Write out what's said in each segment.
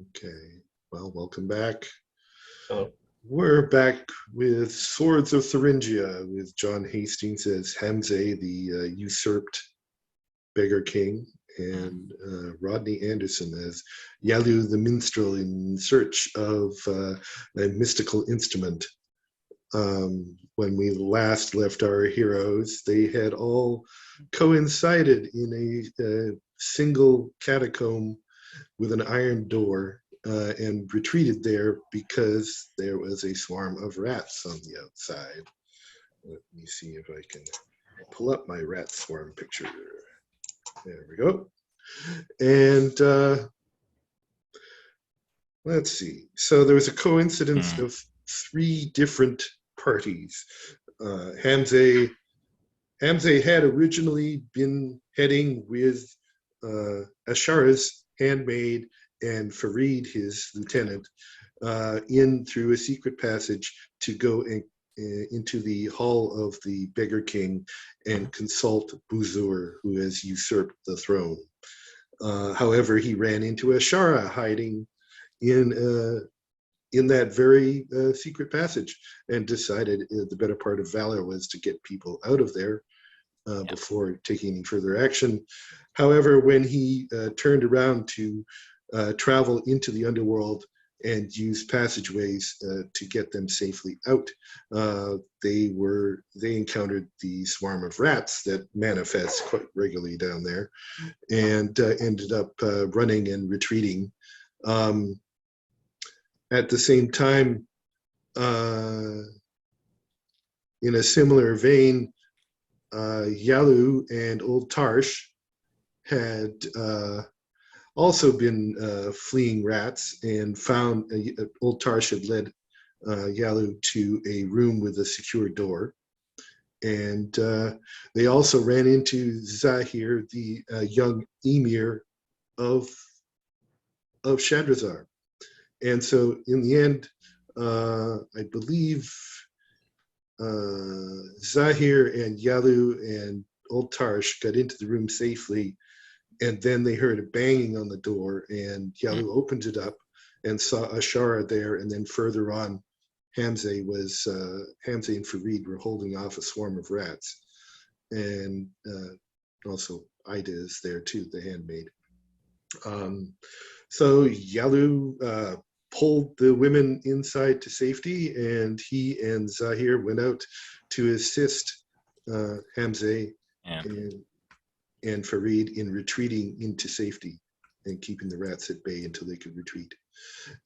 Okay. Well, welcome back. Hello. We're back with Swords of Theringia with John Hastings as Hamze, the usurped beggar king, and Rodney Anderson as Yalu the minstrel in search of a mystical instrument. When we last left our heroes, they had all coincided in a single catacomb with an iron door and retreated there because there was a swarm of rats on the outside. Let me see if I can pull up my rat swarm picture. There we go. And let's see. So there was a coincidence of three different parties. Hamze had originally been heading with Ashara's handmaid and Farid, his lieutenant, in through a secret passage to go into the hall of the beggar king and consult Buzur, who has usurped the throne. However, he ran into Ashara hiding in that very secret passage and decided the better part of valor was to get people out of there before taking any further action. However, when he turned around to travel into the underworld and use passageways to get them safely out, they encountered the swarm of rats that manifests quite regularly down there, and ended up running and retreating. At the same time, in a similar vein, Yalu and Old Tarsh had also been fleeing rats and found Old Tarsh had led Yalu to a room with a secure door. And they also ran into Zahir, the young emir of Shadrazar. And so in the end, I believe Zahir and Yalu and Old Tarsh got into the room safely, and then they heard a banging on the door, and Yalu opened it up and saw Ashara there, and then further on, Hamze and Farid were holding off a swarm of rats, and also Ida is there too, the handmaid. So Yalu pulled the women inside to safety, and he and Zahir went out to assist Hamze and Farid in retreating into safety and keeping the rats at bay until they could retreat.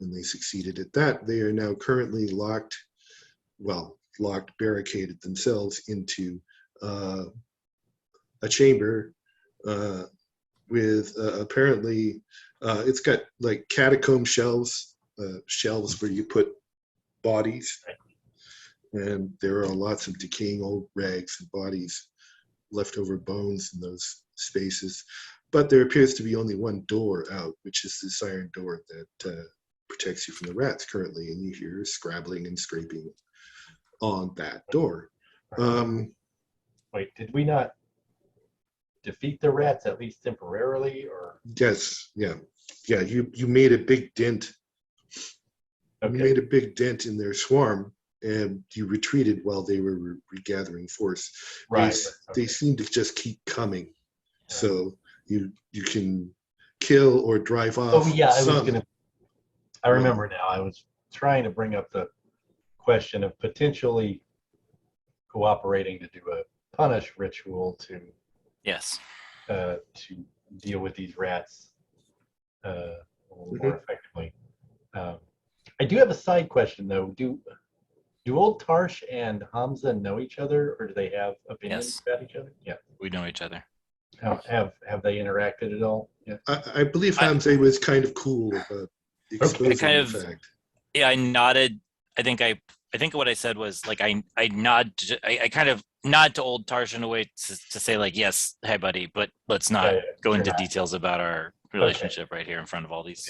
And they succeeded at that. They are now currently barricaded themselves into a chamber with apparently, it's got like catacomb shelves where you put bodies. And there are lots of decaying old rags and bodies, leftover bones in those spaces. But there appears to be only one door out, which is this iron door that protects you from the rats currently. And you hear scrabbling and scraping on that door. Wait, did we not defeat the rats at least temporarily, or? Yes, yeah. You made a big dent. Okay. You made a big dent in their swarm, and you retreated while they were regathering force. Right. They seem to just keep coming. So you can kill or drive off. Oh yeah, I remember now. I was trying to bring up the question of potentially cooperating to do a punish ritual to deal with these rats more effectively. I do have a side question though. Do Old Tarsh and Hamza know each other, or do they have opinions about each other? Yeah, we know each other. Have they interacted at all? Yeah. I believe Hamza was kind of cool about exposing the fact. Yeah, I nodded. I think what I said was like I kind of nod to Old Tarsh in a way to say like, yes, hey buddy, but let's not go into details about our relationship right here in front of all these.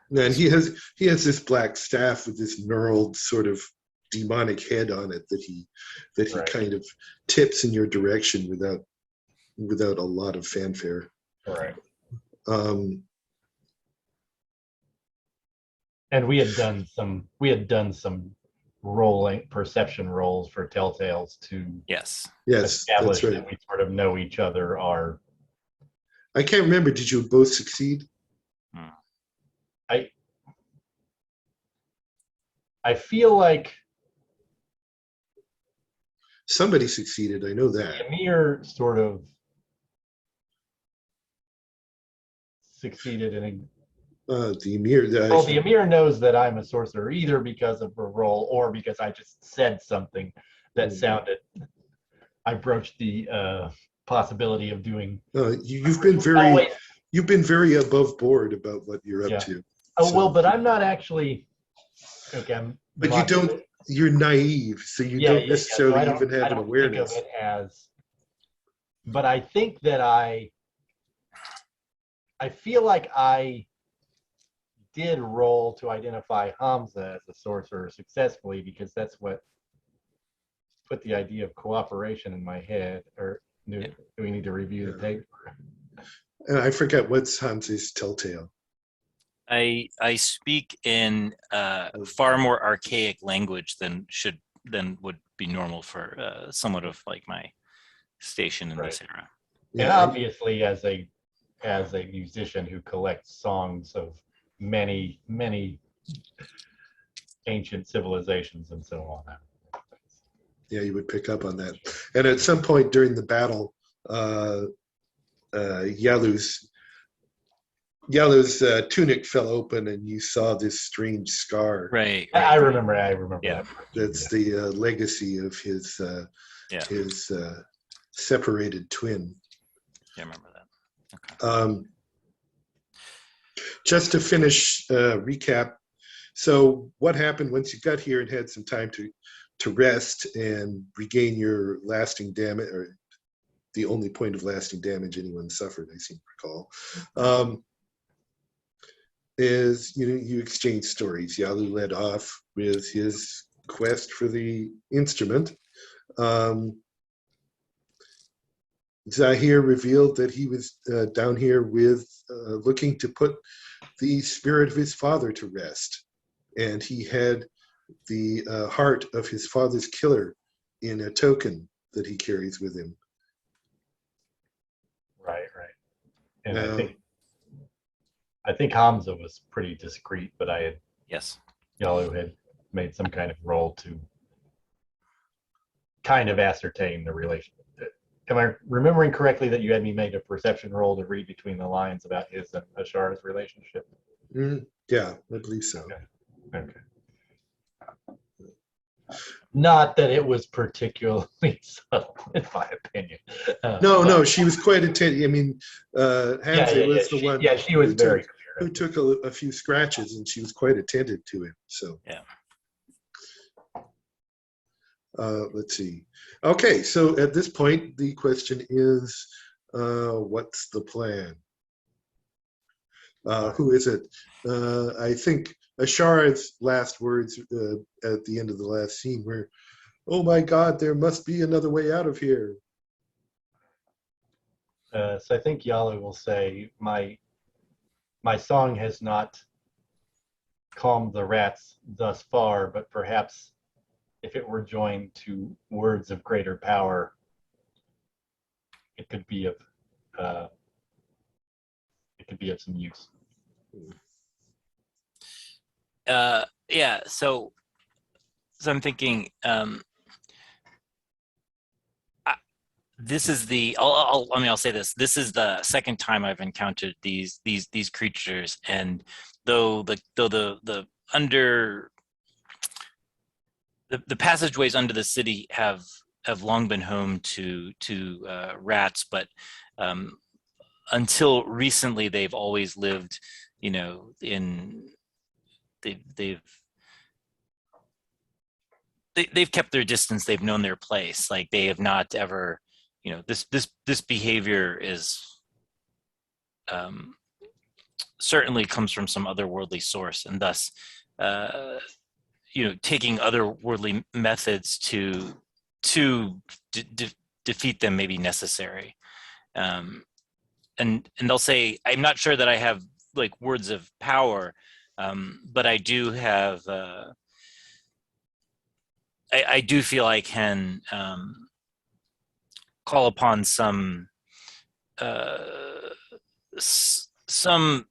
And he has this black staff with this knurled sort of demonic head on it that he kind of tips in your direction without a lot of fanfare. Right. And we had done some rolling perception rolls for Telltales to Yes. Yes, establish that's right. that we sort of know each other are. I can't remember. Did you both succeed? I feel like Somebody succeeded. I know that. Amir sort of succeeded in. The Emir. The Amir knows that I'm a sorcerer either because of a roll or because I just said something that sounded. I broached the possibility of doing. You've been very above board about what you're up to. But I'm not actually. Okay, but you don't. You're naive, so you don't necessarily even have an awareness. Think of it as, but I think that I feel like I did roll to identify Hamza as a sorcerer successfully because that's what put the idea of cooperation in my head. Or do we need to review the paper? And I forget what's Hamza's telltale. I speak in far more archaic language than would be normal for somewhat of like my station in this era. And obviously, as a musician who collects songs of many ancient civilizations and so on. Yeah, you would pick up on that. And at some point during the battle, Yalu's tunic fell open, and you saw this strange scar. Right. I remember. Yeah. That's the legacy of his separated twin. Yeah, I remember that. Okay. Just to finish recap. So what happened once you got here and had some time to rest and regain your lasting damage, or the only point of lasting damage anyone suffered, I seem to recall, is you exchange stories. Yalu led off with his quest for the instrument. Zahir revealed that he was down here with looking to put the spirit of his father to rest, and he had the heart of his father's killer in a token that he carries with him. Right. And I think Hamza was pretty discreet, but Yalu had made some kind of roll to kind of ascertain the relationship. Am I remembering correctly that you had me make a perception roll to read between the lines about his and Ashar's relationship? Yeah, I believe so. Okay. Not that it was particularly subtle, in my opinion. No, she was quite attentive. I mean, Hamza was the one. Yeah, she was very clear. Who took a few scratches, and she was quite attentive to him. So yeah. Let's see. Okay, so at this point, the question is, what's the plan? Who is it? I think Ashar's last words at the end of the last scene were, "Oh my God, there must be another way out of here." So I think Yalu will say, my song has not calmed the rats thus far, but perhaps if it were joined to words of greater power, it could be of some use. Yeah. So I'm thinking. This is the. I'll say this. This is the second time I've encountered these creatures, and though the passageways under the city have long been home to rats, but until recently they've always lived, they've kept their distance. They've known their place. Like they have not ever, this behavior is certainly comes from some otherworldly source, and thus taking otherworldly methods to defeat them may be necessary. And they'll say, I'm not sure that I have like words of power, But I do have, I do feel I can call upon some, uh, some,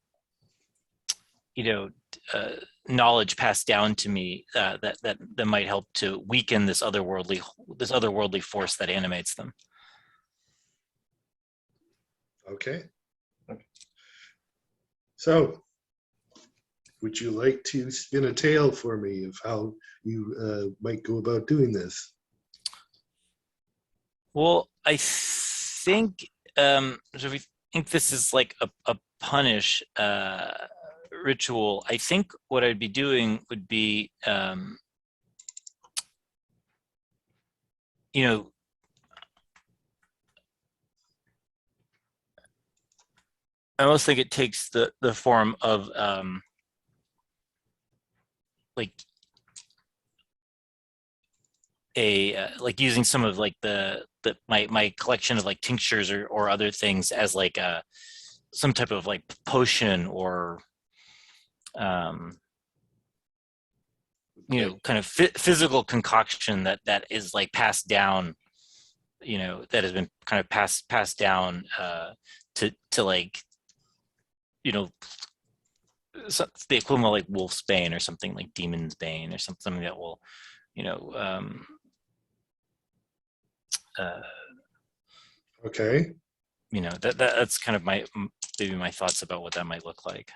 you know, uh, knowledge passed down to me that might help to weaken this otherworldly force that animates them. Okay. So, would you like to spin a tale for me of how you might go about doing this? Well, I think so if we think this is like a punish ritual, I think what I'd be doing would be you know, I almost think it takes the form of like a like using some of like the my collection of like tinctures or other things as like a some type of like potion or um you know kind of physical concoction that is like passed down, you know, that has been kind of passed down to like, you know, the equivalent of like wolf's bane or something like demon's bane or something that will, you know, uh Okay. you know, that's kind of my maybe my thoughts about what that might look like.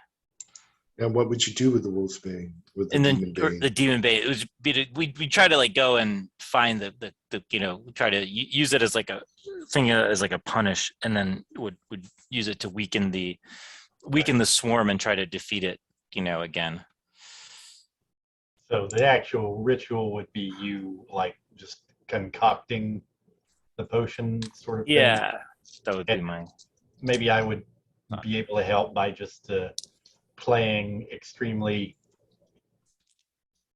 And what would you do with the wolf's bane, with the And then demon bane? the demon bait, it was we try to like go and find the you know, try to use it as like a thing as like a punish, and then would use it to weaken the swarm and try to defeat it, you know, again. So the actual ritual would be you like just concocting the potion sort of thing. Yeah, that would be And my maybe I would thought. be able to help by just playing extremely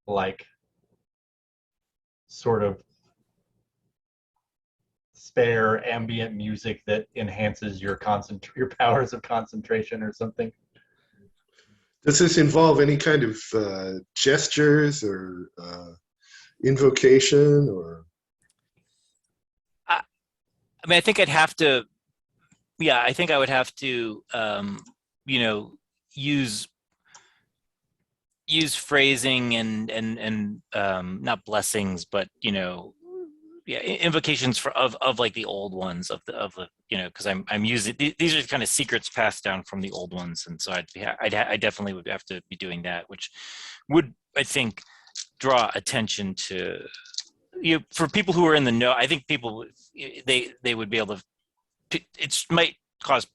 like sort of spare ambient music that enhances your your powers of concentration or something. Does this involve any kind of gestures or invocation or? I, I mean, I think I'd have to. Yeah, I think I would have to. You know, use use phrasing and not blessings, but you know, yeah, invocations for of like the old ones of the you know, because I'm using these are kind of secrets passed down from the old ones, and so I definitely would have to be doing that, which would I think draw attention to, you know, for people who are in the know. I think people they would be able to. It might cause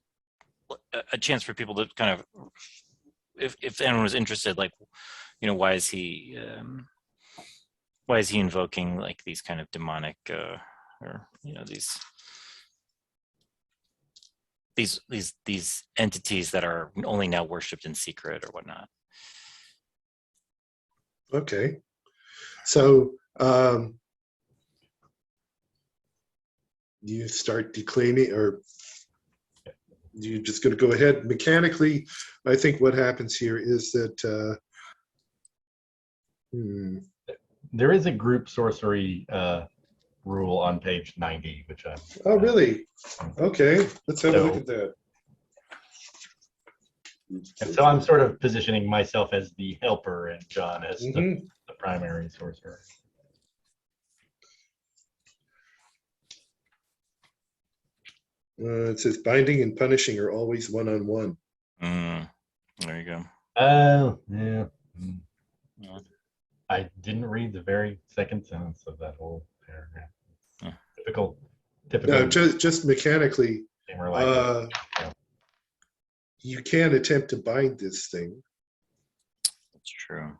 a chance for people to kind of, if anyone was interested, like, you know, why is he invoking like these kind of demonic or you know these entities that are only now worshipped in secret or whatnot. Okay. So you start declaiming, or you're just going to go ahead mechanically? I think what happens here is that There is a group sorcery rule on page 90, which I'm. Oh, really? Okay, let's have a look at that. And so I'm sort of positioning myself as the helper and John as the primary sorcerer. It says binding and punishing are always one-on-one. There you go. Oh, yeah. Yeah. I didn't read the very second sentence of that whole paragraph. Yeah. Typical. No, just mechanically, Yeah. you can attempt to bind this thing. That's true.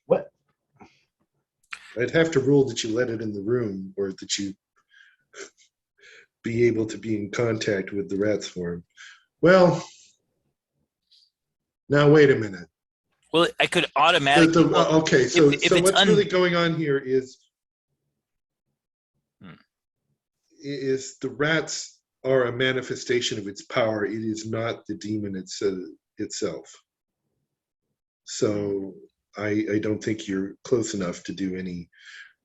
What? I'd have to rule that you let it in the room, or that you be able to be in contact with the rat swarm. Well, now wait a minute. Well, I could automatically. Okay, so if so what's really going on here is the rats are a manifestation of its power. It is not the demon. It's itself. So I don't think you're close enough to do any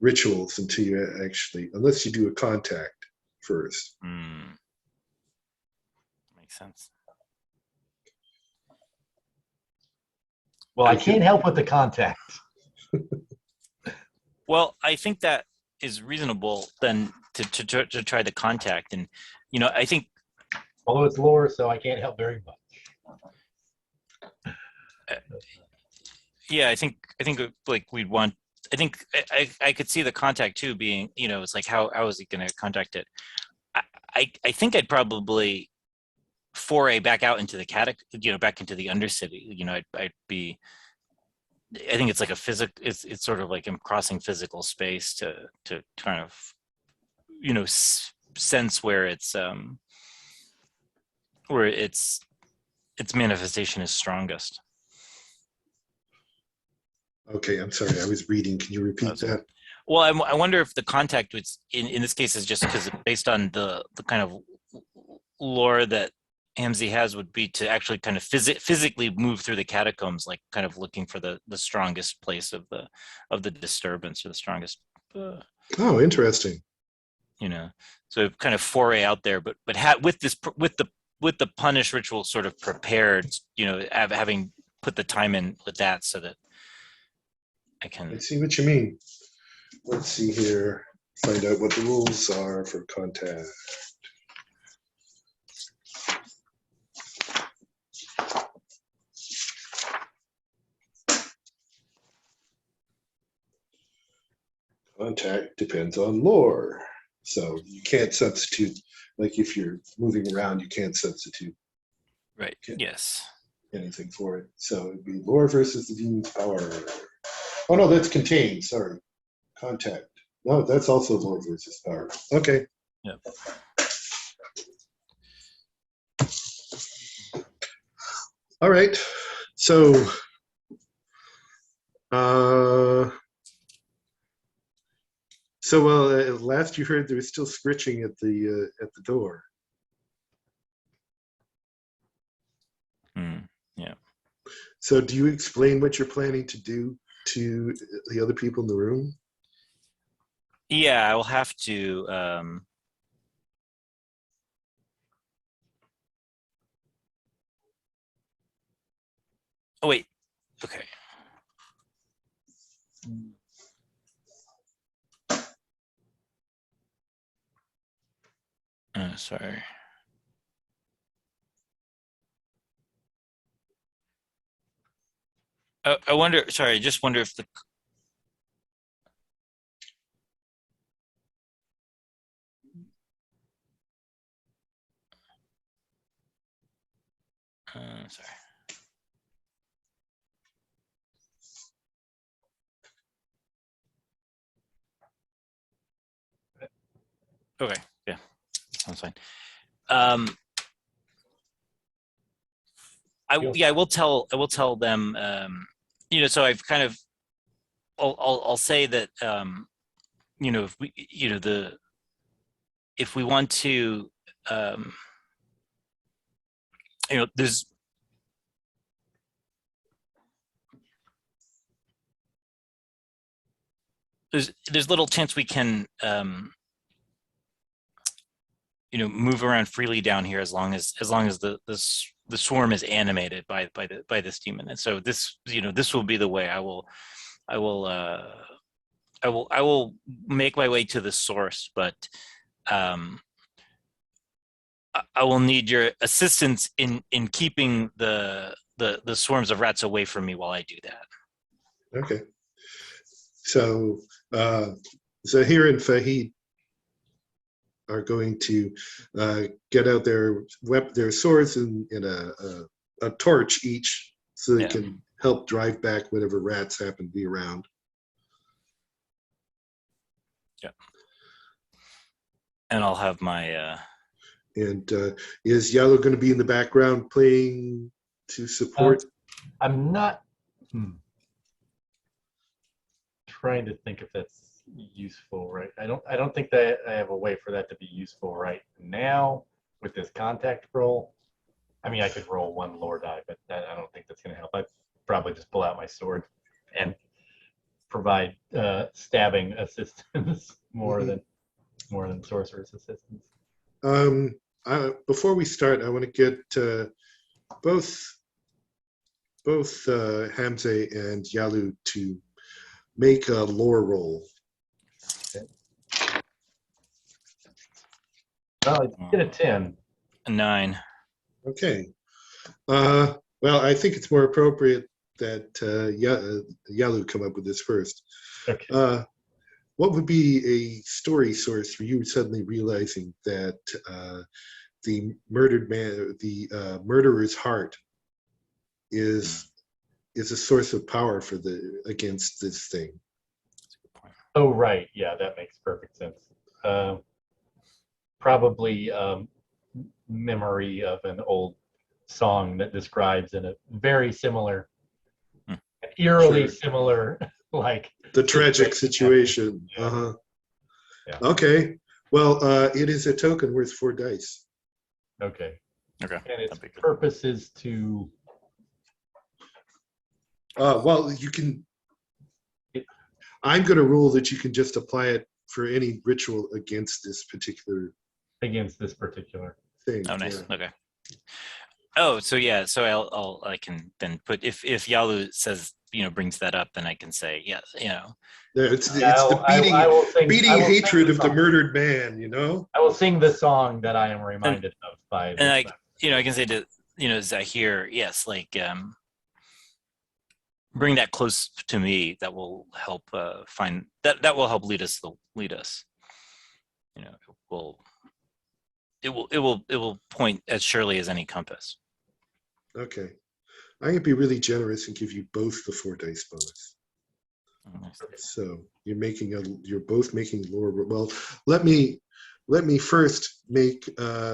rituals until you actually, unless you do a contact first. Makes sense. Well, I can't help with the contact. Well, I think that is reasonable then to try the contact, and I think, although it's lore, so I can't help very much. Yeah, I think like we'd want. I think I could see the contact too being, it's like how is he going to contact it? I think I'd probably foray back out into the back into the Undercity. I'd be. I think it's like a it's sort of like I'm crossing physical space to kind of, sense where its manifestation is strongest. Okay, I'm sorry, I was reading. Can you repeat that? Well, I wonder if the contact was in this case is just because based on the kind of lore that Hamzy has would be to actually kind of physically move through the catacombs, like kind of looking for the strongest place of the disturbance, or the strongest. Oh, interesting. So kind of foray out there, but with the punish ritual sort of prepared, having put the time in with that, so that I see what you mean. Let's see here. Find out what the rules are for contact. Contact depends on lore. So you can't substitute, like if you're moving around, you can't substitute. Right. Yes. Anything for it. So it'd be lore versus the demon's power. Oh no, that's contained. Sorry. Contact. No, that's also lore versus power. Okay. Yep. All right. So last you heard there was still scritching at the door. Yeah. So do you explain what you're planning to do to the other people in the room? Yeah, I will have to. Oh wait. Okay. Sorry. I wonder. Sorry, I just wonder if the. Sorry. Okay. Yeah. Sounds fine. I will tell them. So I've kind of. I'll say that. If we, if we want to, there's little chance we can move around freely down here as long as the swarm is animated by this demon. And so this will be the way I will make my way to the source, but I will need your assistance in keeping the swarms of rats away from me while I do that. Okay. So Zahir and Fahid are going to get out their swords and a torch each, so they can help drive back whatever rats happen to be around. Yeah. And I'll have my. And is Yellow going to be in the background playing to support? I'm not trying to think if that's useful right. I don't think that I have a way for that to be useful right now with this contact roll. I mean, I could roll one lore die, but I don't think that's going to help. I'd probably just pull out my sword and provide stabbing assistance more than sorcerer's assistance. Before we start, I want to get both Hamze and Yalu to make a lore roll. Well, I get a 10. A 9. Okay. Well, I think it's more appropriate that Yalu come up with this first. Okay. What would be a story source for you suddenly realizing that the murdered man, the murderer's heart, is a source of power for against this thing? Oh, right. Yeah, that makes perfect sense. Probably memory of an old song that describes in a very similar, eerily similar, like the tragic situation. Yeah. Uh-huh. Yeah. Okay. Well, it is a token worth 4 dice. Okay. Okay. And its purpose is to. Well, you can. I'm going to rule that you can just apply it for any ritual against this particular thing. Oh, nice. Yeah. Okay. Oh, so yeah, so I can then put if Yalu says brings that up, then I can say yes. Yeah, it's the beating hatred of the murdered man. I will sing the song that I am reminded of by. And I can say to Zahir, yes, like bring that close to me. That will help find that will help lead us. It will point as surely as any compass. Okay, I'm gonna be really generous and give you both the 4 dice bonus. Oh, nice. So you're both making lore. Well, let me first make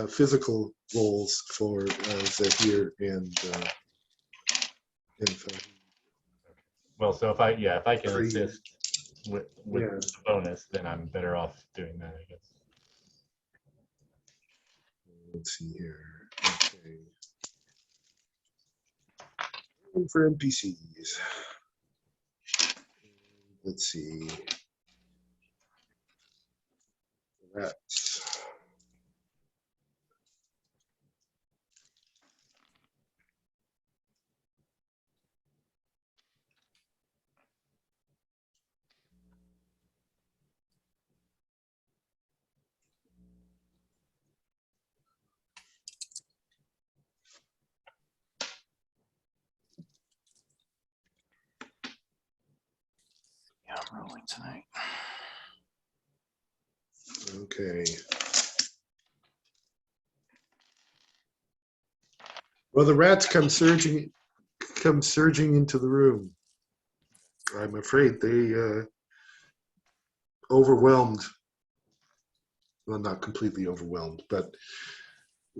physical rolls for Zahir and well, so if I can Free. assist with the bonus, then I'm better off doing that, I guess. Let's see here. Okay. And for NPCs. Let's see. Rats. Yeah, I'm rolling tonight. Okay. Well, the rats come surging into the room. I'm afraid they overwhelmed. Well, not completely overwhelmed, but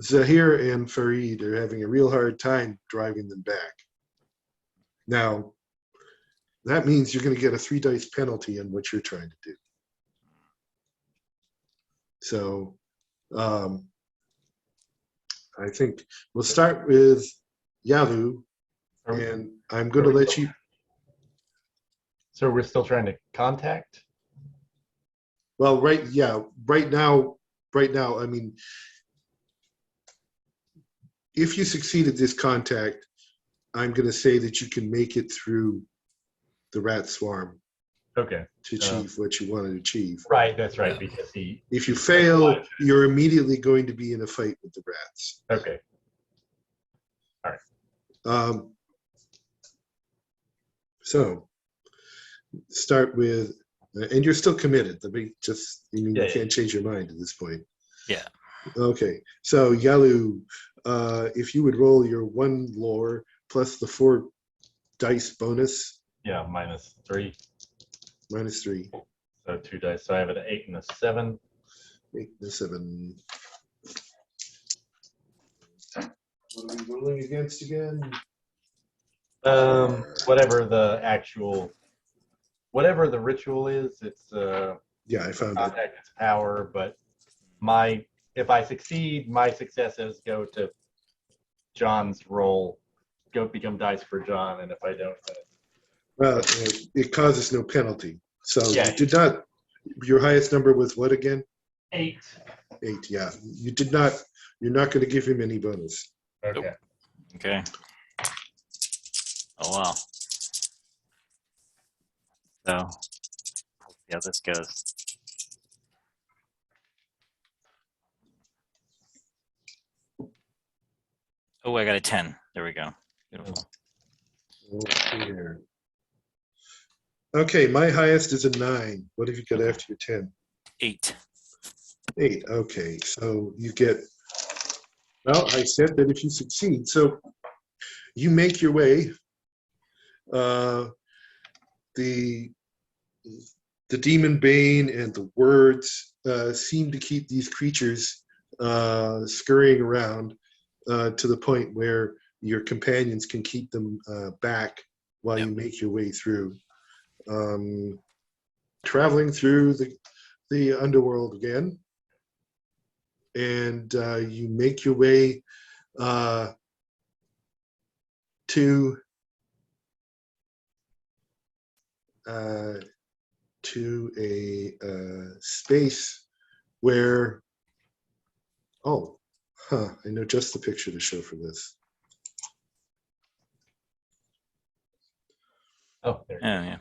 Zahir and Farid are having a real hard time driving them back. Now, that means you're going to get a 3 dice penalty on what you're trying to do. So, I think we'll start with Yalu, and I'm going to let you. So we're still trying to contact? Well, right now, I mean, if you succeeded this contact, I'm going to say that you can make it through the rat swarm. Okay. To achieve what you want to achieve. Right, that's right. Because if you fail, you're immediately going to be in a fight with the rats. Okay. All right. So start with, and you're still committed. You can't change your mind at this point. Yeah. Okay. So Yalu, if you would roll your 1 lore plus the 4 dice bonus. Yeah, -3. -3. So 2 dice. So I have an 8 and a 7. 8 and a 7. What are we rolling against again? Whatever the ritual is, it's yeah, I found contact its power. But if I succeed, my successes go to John's role become dice for John, and if I don't, then Well, it causes no penalty. So Yeah. you did not. Your highest number was what again? 8. 8. Yeah, you did not. You're not going to give him any bonus. Okay. Nope. Okay. Oh wow. So let's see how this goes. Oh, I got a 10. There we go. Beautiful. Here. Okay, my highest is a 9. What have you got after your 10? 8. 8. Okay, so you get. Well, I said that if you succeed, so you make your way. The demon bane and the words seem to keep these creatures scurrying around to the point where your companions can keep them back while you make your way through. Traveling through the underworld again, and you make your way to a space where, I know just the picture to show for this. Oh, there. Yeah.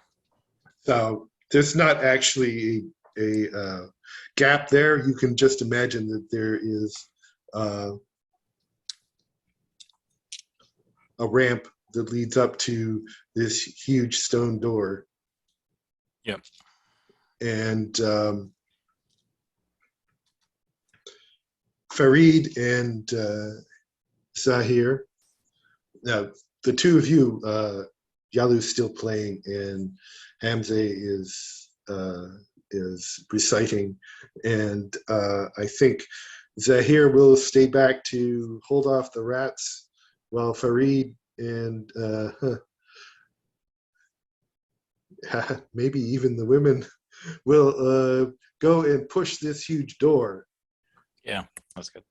So there's not actually a gap there. You can just imagine that there is a ramp that leads up to this huge stone door. Yep. And Farid and Zahir, now the two of you, Yalu's still playing, and Hamza is reciting, and I think Zahir will stay back to hold off the rats, while Farid and maybe even the women will go and push this huge door. Yeah, that's good.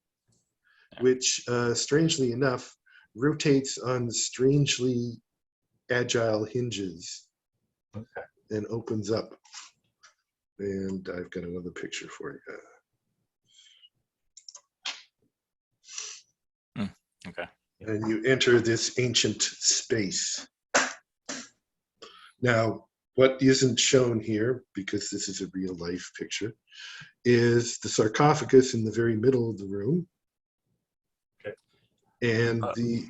Yeah. Which, strangely enough, rotates on strangely agile hinges. Okay. And opens up. And I've got another picture for you. Okay. And you enter this ancient space. Now, what isn't shown here, because this is a real life picture, is the sarcophagus in the very middle of the room. Okay. And the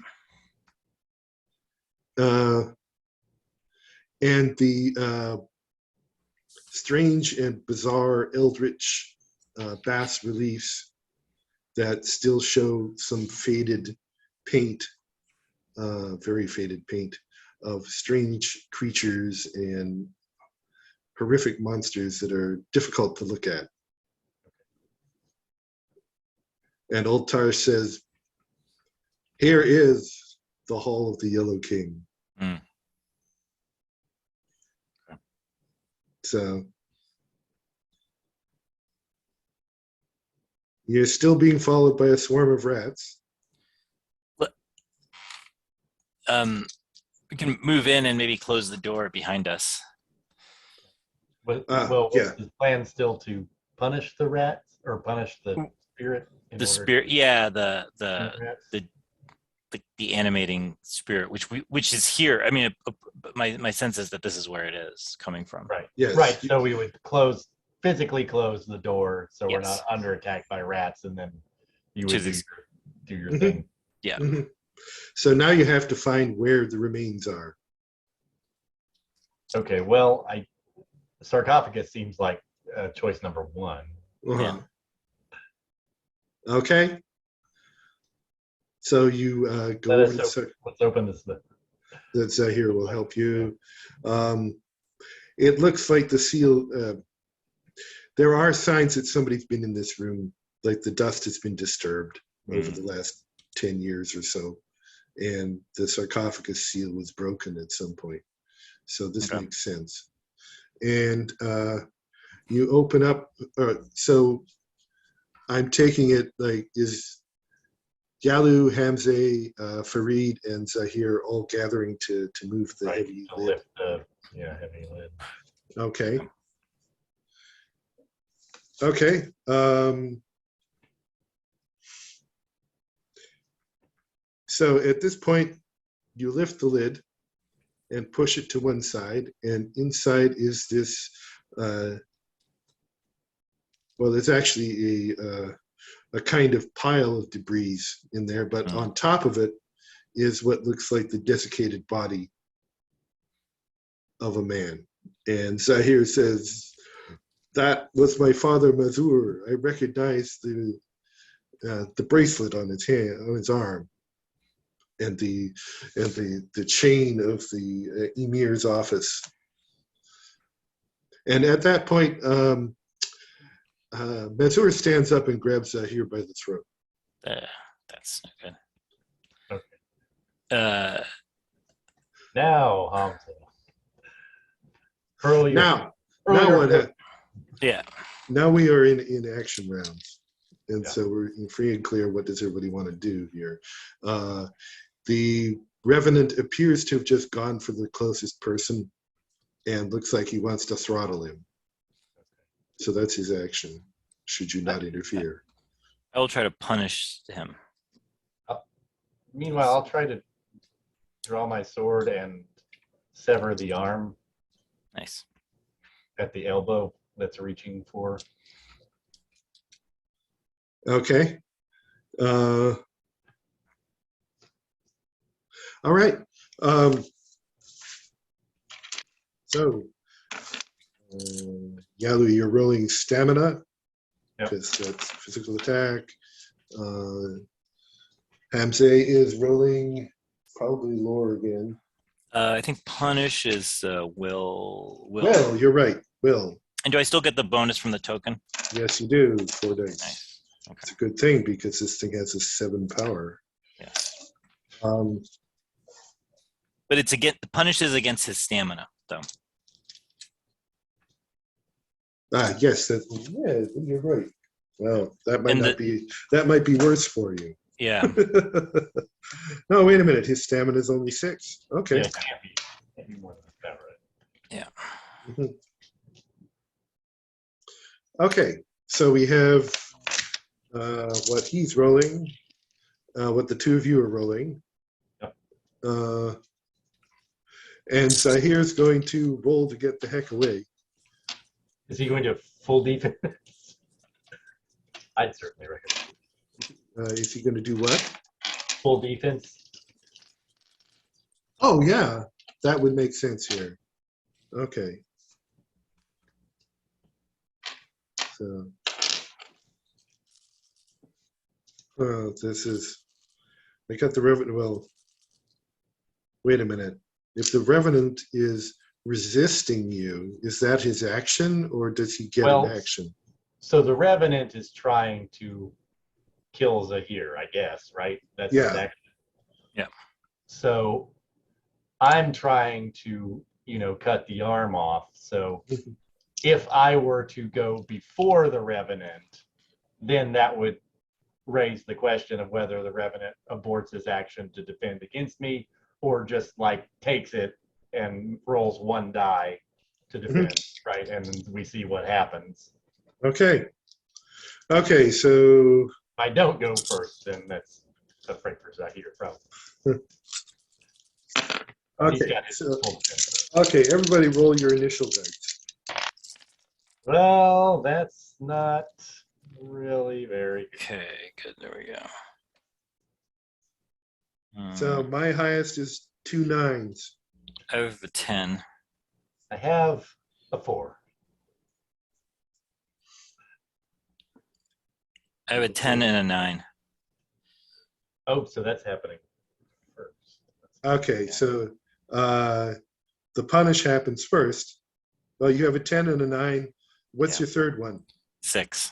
strange and bizarre eldritch bas reliefs that still show some faded paint, very faded paint, of strange creatures and horrific monsters that are difficult to look at. And Old Tar says, "Here is the Hall of the Yellow King." Mm. Okay. So you're still being followed by a swarm of rats. We can move in and maybe close the door behind us. Was Yeah. the plan still to punish the rats or punish the spirit? The spirit, yeah, the animating spirit, which is here. I mean, my sense is that this is where it is coming from. Right. Yes. Right. So we would physically close the door, so we're Yes. not under attack by rats, and then you would do your Mhm. thing. Yeah. Mm-hmm. So now you have to find where the remains are. Okay. Well, sarcophagus seems like choice number 1. Uh-huh. Yeah. Okay. So you go over to Let's open this. that Zahir will help you. It looks like the seal. There are signs that somebody's been in this room, like the dust has been disturbed over the last 10 years or so, and the sarcophagus seal was broken at some point. So this makes sense. And you open up. So I'm taking it like Yalu, Hamze, Farid, and Zahir all gathering to move the Right, heavy to lid. lift the heavy lid. Okay. Okay. So at this point, you lift the lid and push it to one side, and inside is this. Well, there's actually a kind of pile of debris in there, but on top of it is what looks like the desiccated body of a man. And Zahir says, "That was my father Mazur. I recognize the bracelet on his hand, on his arm, and the chain of the emir's office." And at that point, Mazur stands up and grabs Zahir by the throat. That's not good. Okay. Now, Hamza. Hurl your, Now hurl your, Yeah. Now we are in action rounds. And Yeah. so we're free and clear. What does everybody want to do here? The Revenant appears to have just gone for the closest person and looks like he wants to throttle him. So that's his action, should you not interfere. I will try to punish him. Meanwhile, I'll try to draw my sword and sever the arm Nice. at the elbow that's reaching for. Okay. All right. So, Yalu, you're rolling stamina because that's physical attack. Hamze is rolling probably lore again. I think punish is will. Well, you're right. Will. And do I still get the bonus from the token? Yes, you do. 4 dice. Nice. Okay. It's a good thing because this thing has a 7 power. Yes. But it's against the punish is against his stamina, though. Yes, you're right. Well, that might be worse for you. Yeah. No, wait a minute. His stamina is only 6. Okay. Yeah, it can't be more than that, right? Yeah. Mhm. Okay, so we have what he's rolling, what the two of you are rolling. Yep. And Zahir's going to roll to get the heck away. Is he going to full defense? I'd certainly recommend. Is he going to do what? Full defense. Oh, yeah, that would make sense here. Okay. So, this is, I got the Revenant, well, wait a minute. If the Revenant is resisting you, is that his action or does he get an action? So the Revenant is trying to kill Zahir, I guess, right? That's his action. Yeah. So I'm trying to, cut the arm off. So if I were to go before the Revenant, then that would raise the question of whether the Revenant aborts his action to defend against me or just takes it and rolls 1 die to defend, right? And we see what happens. Okay. Okay, so... If I don't go first, then that's afraid for Zahir, probably. Okay, everybody roll your initial dice. Well, that's not really very good. Okay, good. There we go. So my highest is 2 9s. I have a 10. I have a 4. I have a 10 and a 9. Oh, so that's happening first. Okay, so the punish happens first. Well, you have a 10 and a 9. What's your third one? 6.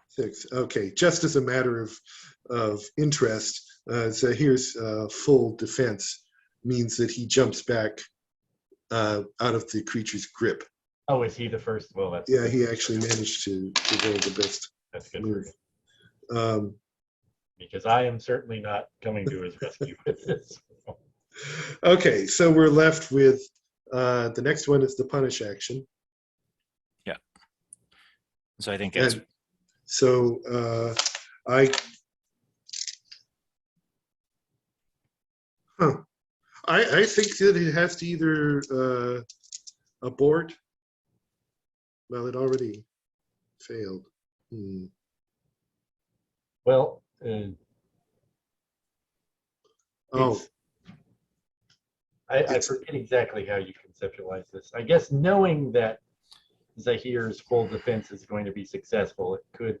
6. Okay, just as a matter of interest, Zahir's full defense means that he jumps back out of the creature's grip. Oh, is he the first? Well, that's he actually managed to roll the best That's good. move. because I am certainly not coming to his rescue with this. Okay, so we're left with the next one is the punish action. Yeah. So I think it's And so I I think that it has to either abort. Well, it already failed. Well, Oh, I forget exactly how you conceptualize this. I guess knowing that Zahir's full defense is going to be successful, it could.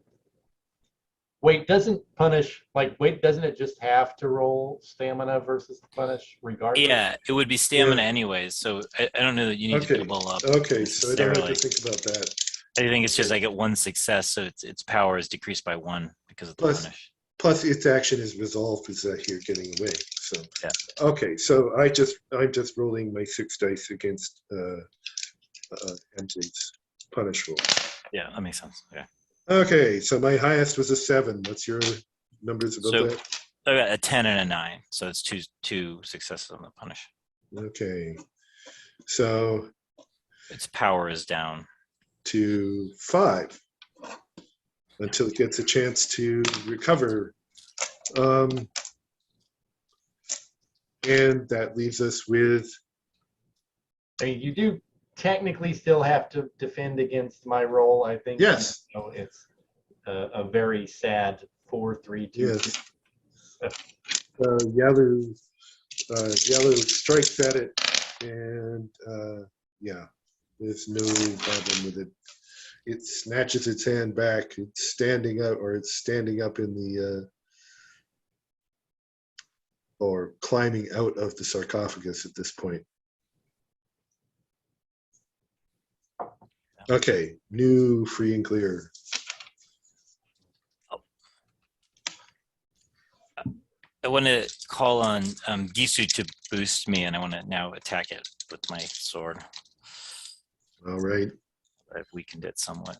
Wait, doesn't it just have to roll stamina versus punish regardless? yeah, it would be stamina Yeah. anyways. So I don't know that you need to okay. double up. Okay, so I don't have to necessarily. think about that. I think it's just I get one success, so its power is decreased by one because of the Plus- punish. Plus, its action is resolved with Zahir getting away. So Yeah. okay, so I'm just rolling my 6 dice against MJ's punish roll. Yeah, that makes sense. Yeah. Okay, so my highest was a 7. What's your numbers above So that? I got a 10 and a 9, so it's two successes on the punish. Okay, so Its power is down. to 5 until it gets a chance to recover. And that leaves us with I mean, you do technically still have to defend against my roll, I think. yes, It's a very sad 4-3-2. yes. Yalu strikes at it, and yeah, there's no problem with it. It snatches its hand back. It's standing up in the or climbing out of the sarcophagus at this point. Okay, new free and clear. I want to call on Gisu to boost me, and I want to now attack it with my sword. All right. I've weakened it somewhat.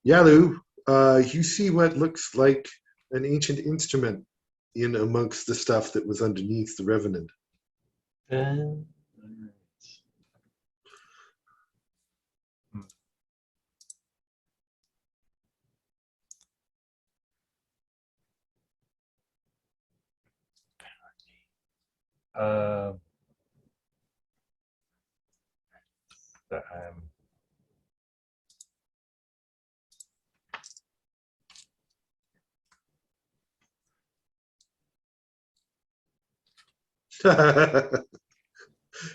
Yalu, you see what looks like an ancient instrument in amongst the stuff that was underneath the Revenant.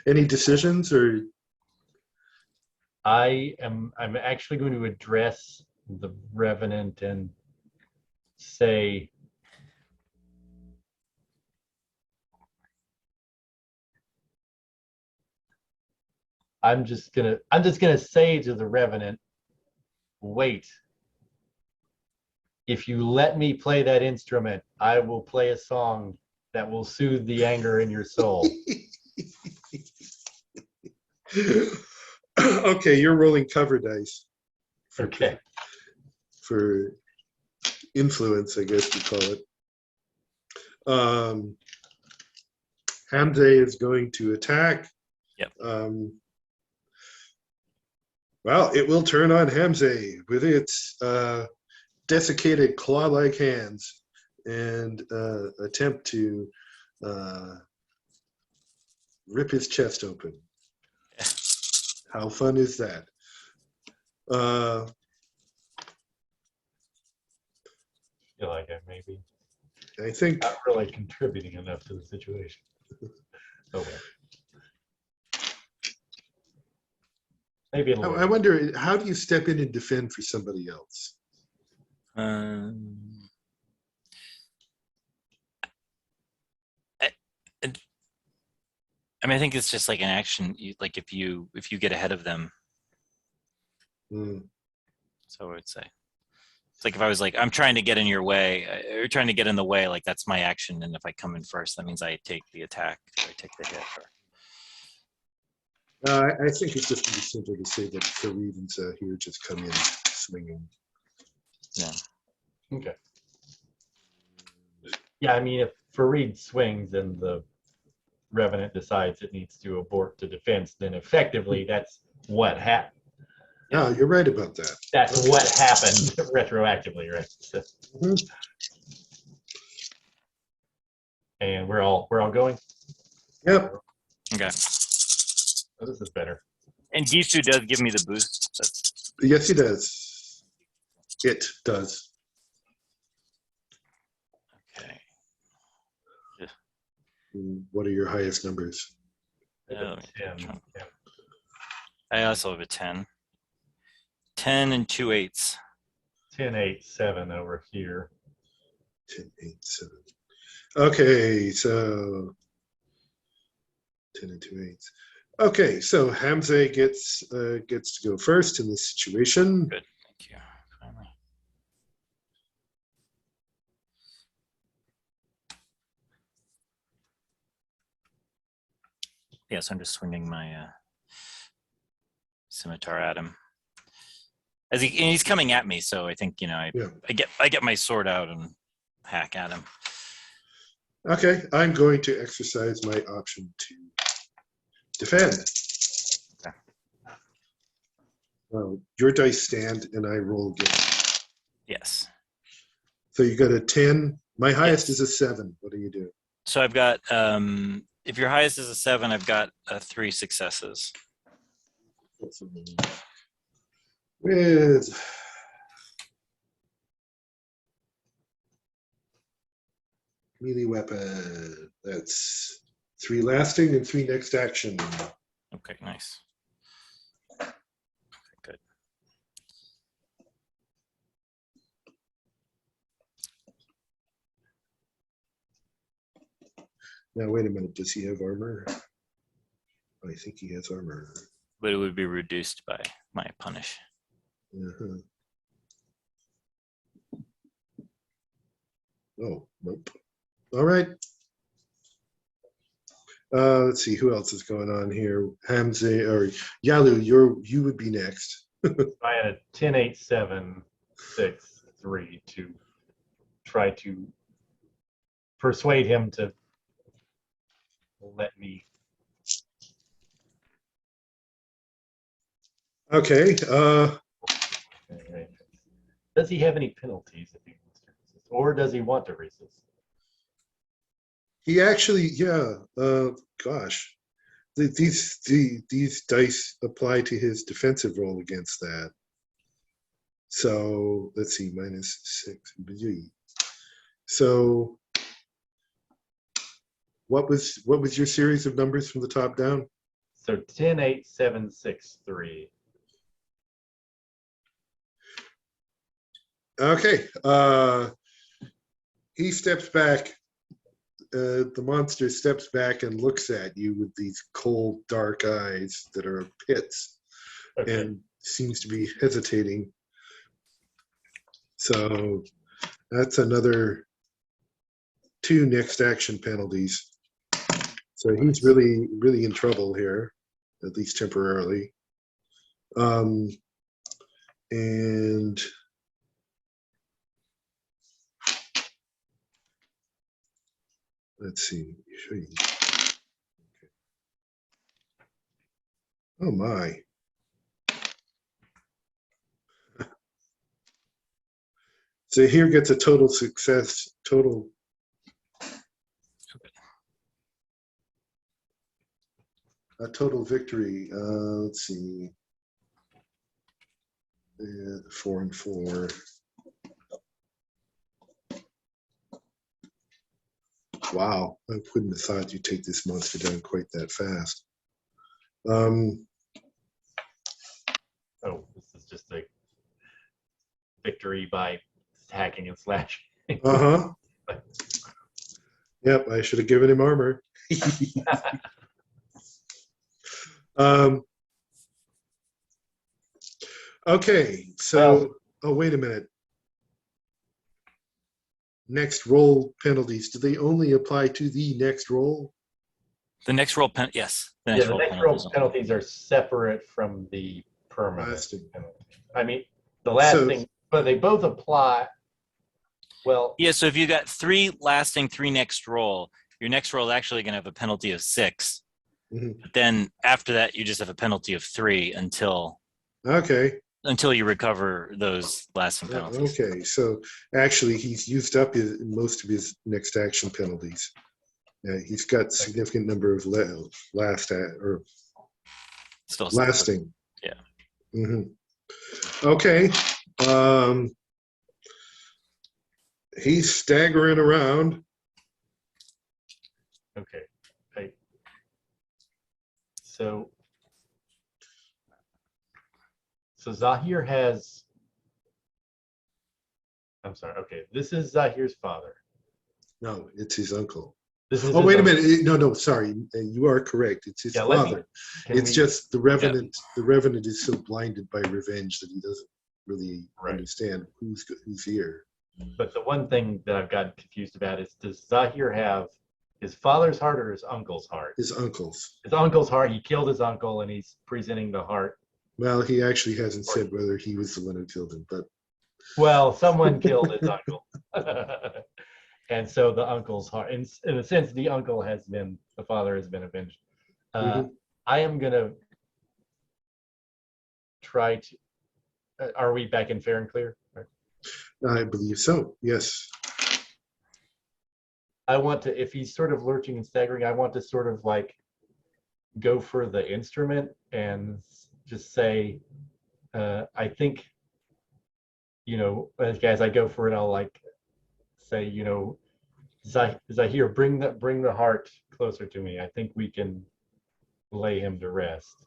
Any decisions or? I'm actually going to address the Revenant and say, I'm just gonna say to the Revenant, wait. If you let me play that instrument, I will play a song that will soothe the anger in your soul. Okay, you're rolling cover dice. Okay. For influence, I guess you call it. Hamze is going to attack. Yep. Well, it will turn on Hamze with its desiccated claw-like hands and attempt to rip his chest open. How fun is that? I feel like I may be I think not really contributing enough to the situation. Oh well. Maybe I wonder, how do you step in and defend for somebody else? I mean, I think it's just like an action. Like if you get ahead of them. So I would say it's like if I was like, I'm trying to get in your way, or trying to get in the way, like that's my action. And if I come in first, that means I take the attack, or I take the hit. I think it's just going to be simpler to say that Fareed and Zahir just come in swinging. Yeah. Okay. Yeah, I mean, if Fareed swings and the Revenant decides it needs to abort to defense, then effectively that's what happened. Yeah, you're right about that. That's what happened retroactively, right? Mhm. And we're all going. Yep. Okay. Oh, this is better. And Gisu does give me the boost. That's Yes, he does. It does. okay. What are your highest numbers? Uh, 10. Yeah. I also have a 10. 10 and 2 8s. 10, 8, 7 over here. 10, 8, 7. Okay, so 10 and 2 8s. Okay, so Hamza gets to go first in this situation. Good. Thank you. Finally. Yes, I'm just swinging my scimitar at him. And he's coming at me, so I think I get my sword out and hack at him. Okay, I'm going to exercise my option to defend. Okay. Well, your dice stand and I roll again. Yes. So you got a 10. My highest Yes. is a 7. What do you do? So I've got if your highest is a 7, I've got 3 successes. With melee weapon, that's 3 lasting and 3 next action. Okay, nice. Okay, good. Now wait a minute, does he have armor? I think he has armor. But it would be reduced by my punish. Uh-huh. Oh, nope. All right. Let's see who else is going on here. Hamza or Yalu, you would be next. I had a 10, 8, 7, 6, 3 to try to persuade him to let me. Okay. Does he have any penalties if he wants to resist, or does he want to resist? He actually, yeah. Gosh, these dice apply to his defensive roll against that. So let's see, -6. So what was your series of numbers from the top down? So 10, 8, 7, 6, 3. Okay. He steps back. The monster steps back and looks at you with these cold, dark eyes that are pits, Okay. and seems to be hesitating. So that's another 2 next action penalties. So he's really, really in trouble here, at least temporarily. And let's see. Oh my. So here gets a total success, a total victory. Let's see. 4 and 4. Wow, I wouldn't have thought you'd take this monster down quite that fast. Oh, this is just a victory by hacking and slashing. Uh-huh. Yep, I should have given him armor. Okay, so, oh, wait a minute. Next roll penalties, do they only apply to the next roll? The next roll yes. The next roll penalties are separate from the permanent Lasting. penalty. I mean, the lasting But they both apply. Well, Yeah, so if you got 3 lasting, 3 next roll, your next roll is actually going to have a penalty of 6. Mhm. But then after that, you just have a penalty of 3 until Okay. you recover those lasting penalties. Okay. So actually, he's used up most of his next action penalties. He's got significant number of or Still, lasting. yeah. Okay. He's staggering around. okay. So Zahir has. I'm sorry. Okay, this is Zahir's father. No, it's his uncle. This is. Oh, wait a minute. No, sorry. You are correct. It's his father. It's just the Revenant. The Revenant is so blinded by revenge that he doesn't really understand who's here. But the one thing that I've gotten confused about is, does Zahir have his father's heart or his uncle's heart? His uncle's. His uncle's heart. He killed his uncle, and he's presenting the heart. Well, he actually hasn't said whether he was the one who killed him, but. Well, someone killed his uncle. And so the uncle's heart, in a sense, the father has been avenged. I am going to try to, are we back in fair and clear? I believe so, yes. I want to, if he's sort of lurching and staggering, I want to sort of like go for the instrument and just say, I think, as I go for it, I'll like say, Zahir, bring the heart closer to me. I think we can lay him to rest.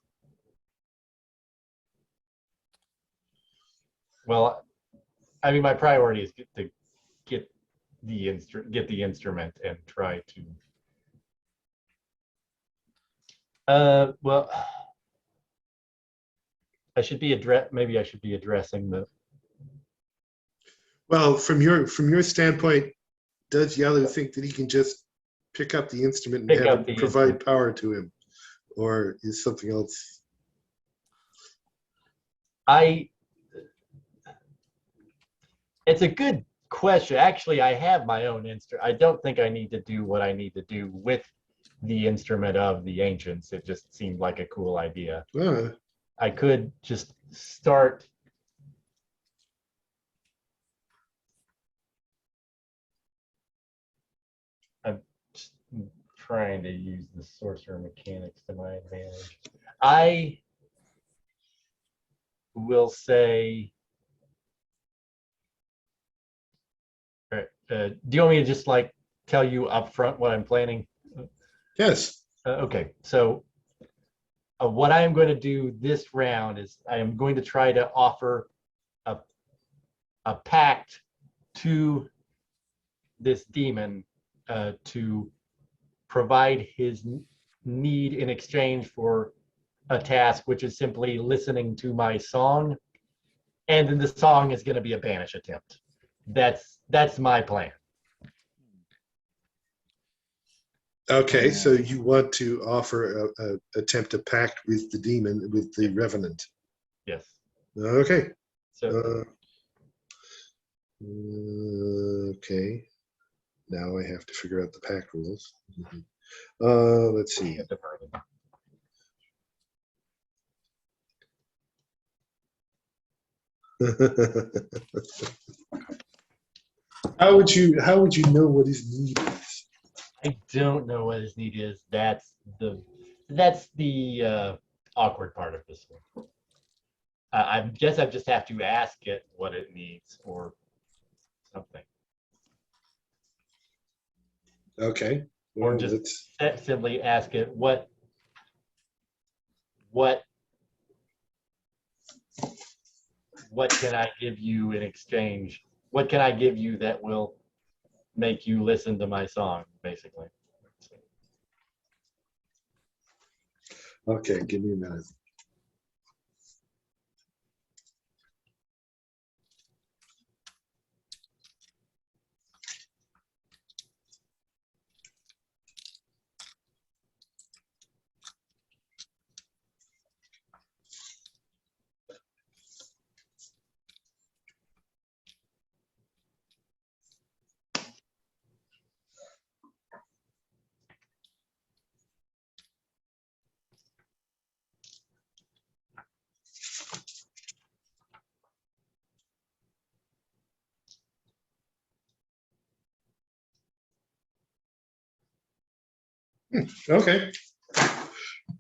Well, I mean, my priority is to get the instrument and try to. Well, maybe I should be addressing the. Well, from your standpoint, does Yalu think that he can just pick up the instrument and have it provide power to him, or is something else? It's a good question. Actually, I have my own instrument. I don't think I need to do what I need to do with the instrument of the ancients. It just seemed like a cool idea. I could just start. I'm just trying to use the sorcerer mechanics to my advantage. I will say. Do you want me to just like tell you up front what I'm planning? Yes. Okay, so what I am going to do this round is I am going to try to offer a pact to this demon to provide his need in exchange for a task, which is simply listening to my song, and then the song is going to be a banish attempt. That's my plan. Okay, so you want to offer a attempt to pact with the demon, with the Revenant. Yes. Okay. So. Okay. Now I have to figure out the pact rules. Let's see. How would you know what his need is? I don't know what his need is. That's the awkward part of this one. I guess I just have to ask it what it needs or something. Okay. Or just simply ask it what can I give you in exchange? What can I give you that will make you listen to my song, basically? Okay, give me a minute. Okay.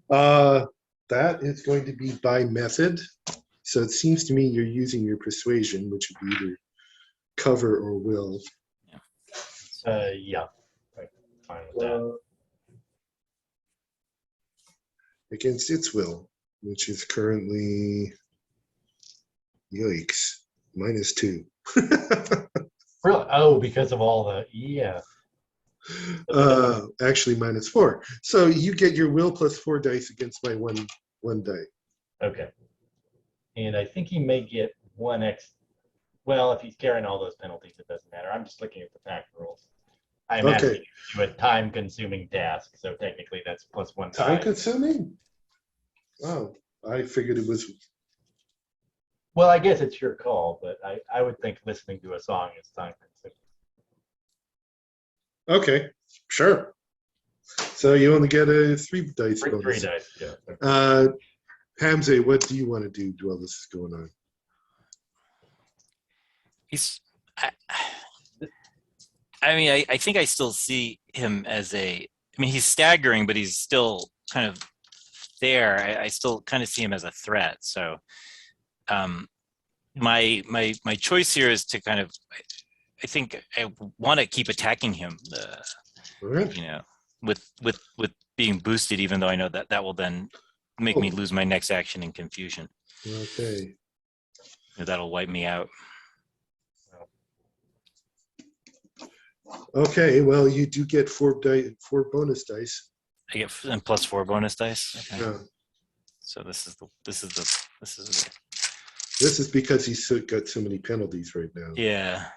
That is going to be by method. So it seems to me you're using your persuasion, which would be either cover or will. Yeah. Fine with that. Against its will, which is currently, yikes, -2. Really? Oh, because of all the, yeah. Actually -4. So you get your will plus 4 dice against my one die. Okay. And I think he may get 1 X. Well, if he's carrying all those penalties, it doesn't matter. I'm just looking at the pack rules. I'm asking you to do a time-consuming task, so technically that's +1 die. Time-consuming? Oh, I figured it was. Well, I guess it's your call, but I would think listening to a song is time-consuming. Okay, sure. So you only get a 3 dice bonus. 3 dice, yeah. Hamza, what do you want to do while this is going on? I think I still see him as he's staggering, but he's still kind of there. I still kind of see him as a threat. So, my choice here is to kind of, I think I want to keep attacking him, Right. with being boosted, even though I know that will then make me lose my next action in confusion. Okay. That'll wipe me out. Okay, well, you do get 4 bonus dice. I get and +4 bonus dice. Okay. Yeah. So this is This is because he's got so many penalties right now. yeah.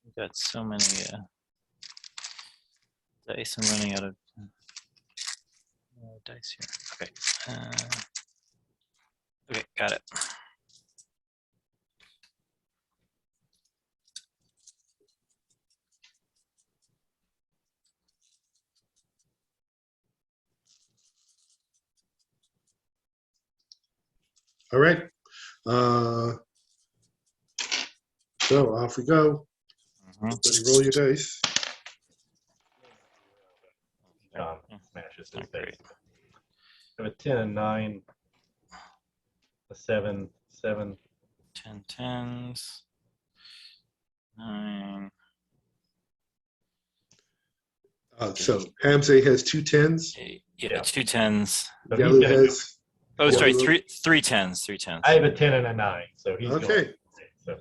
We've got so many dice. I'm running out of dice here. Okay. Okay, got it. All right. So off we go. Everybody roll your dice. Smashes his face. So a 10, 9, a 7, 7. 10 tens. 9. So Hamza has 2 10s. Yeah, 2 tens. So Yalu has. Oh, sorry, 3 tens. 3 tens. I have a 10 and a 9, so he's Okay. going. So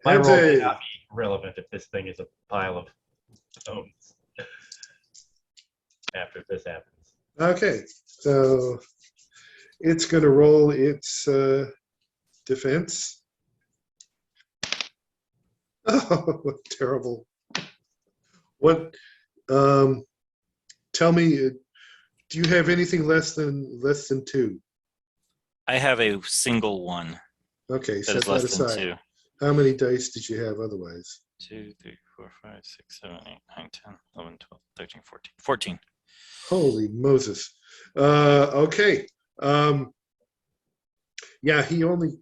my roll may not be relevant if this thing is a pile of stones after this happens. Okay, so it's going to roll its defense. Oh, terrible. What? Tell me, do you have anything less than 2? I have a single 1. Okay, That set is that less than aside. 2. How many dice did you have otherwise? 2, 3, 4, 5, 6, 7, 8, 9, 10, 11, 12, 13, 14. 14. Holy Moses. Okay. Yeah, he only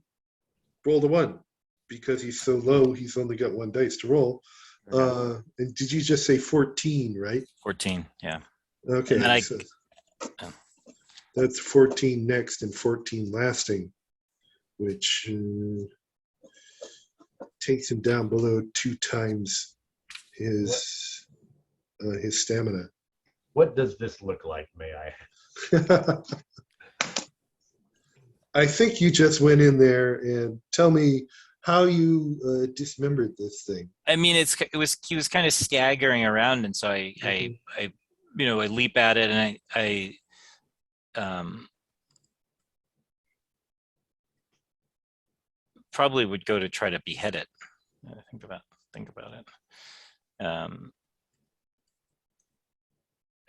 rolled a 1 because he's so low, he's only got 1 dice to roll. And did you just say 14, right? 14, yeah. Okay, And then so that's 14 next and 14 lasting, which takes him down below 2 times his stamina. What does this look like, may I? I think you just went in there and tell me how you dismembered this thing. I mean, he was kind of staggering around, and so I leap at it, and I probably would go to try to behead it. Think about it.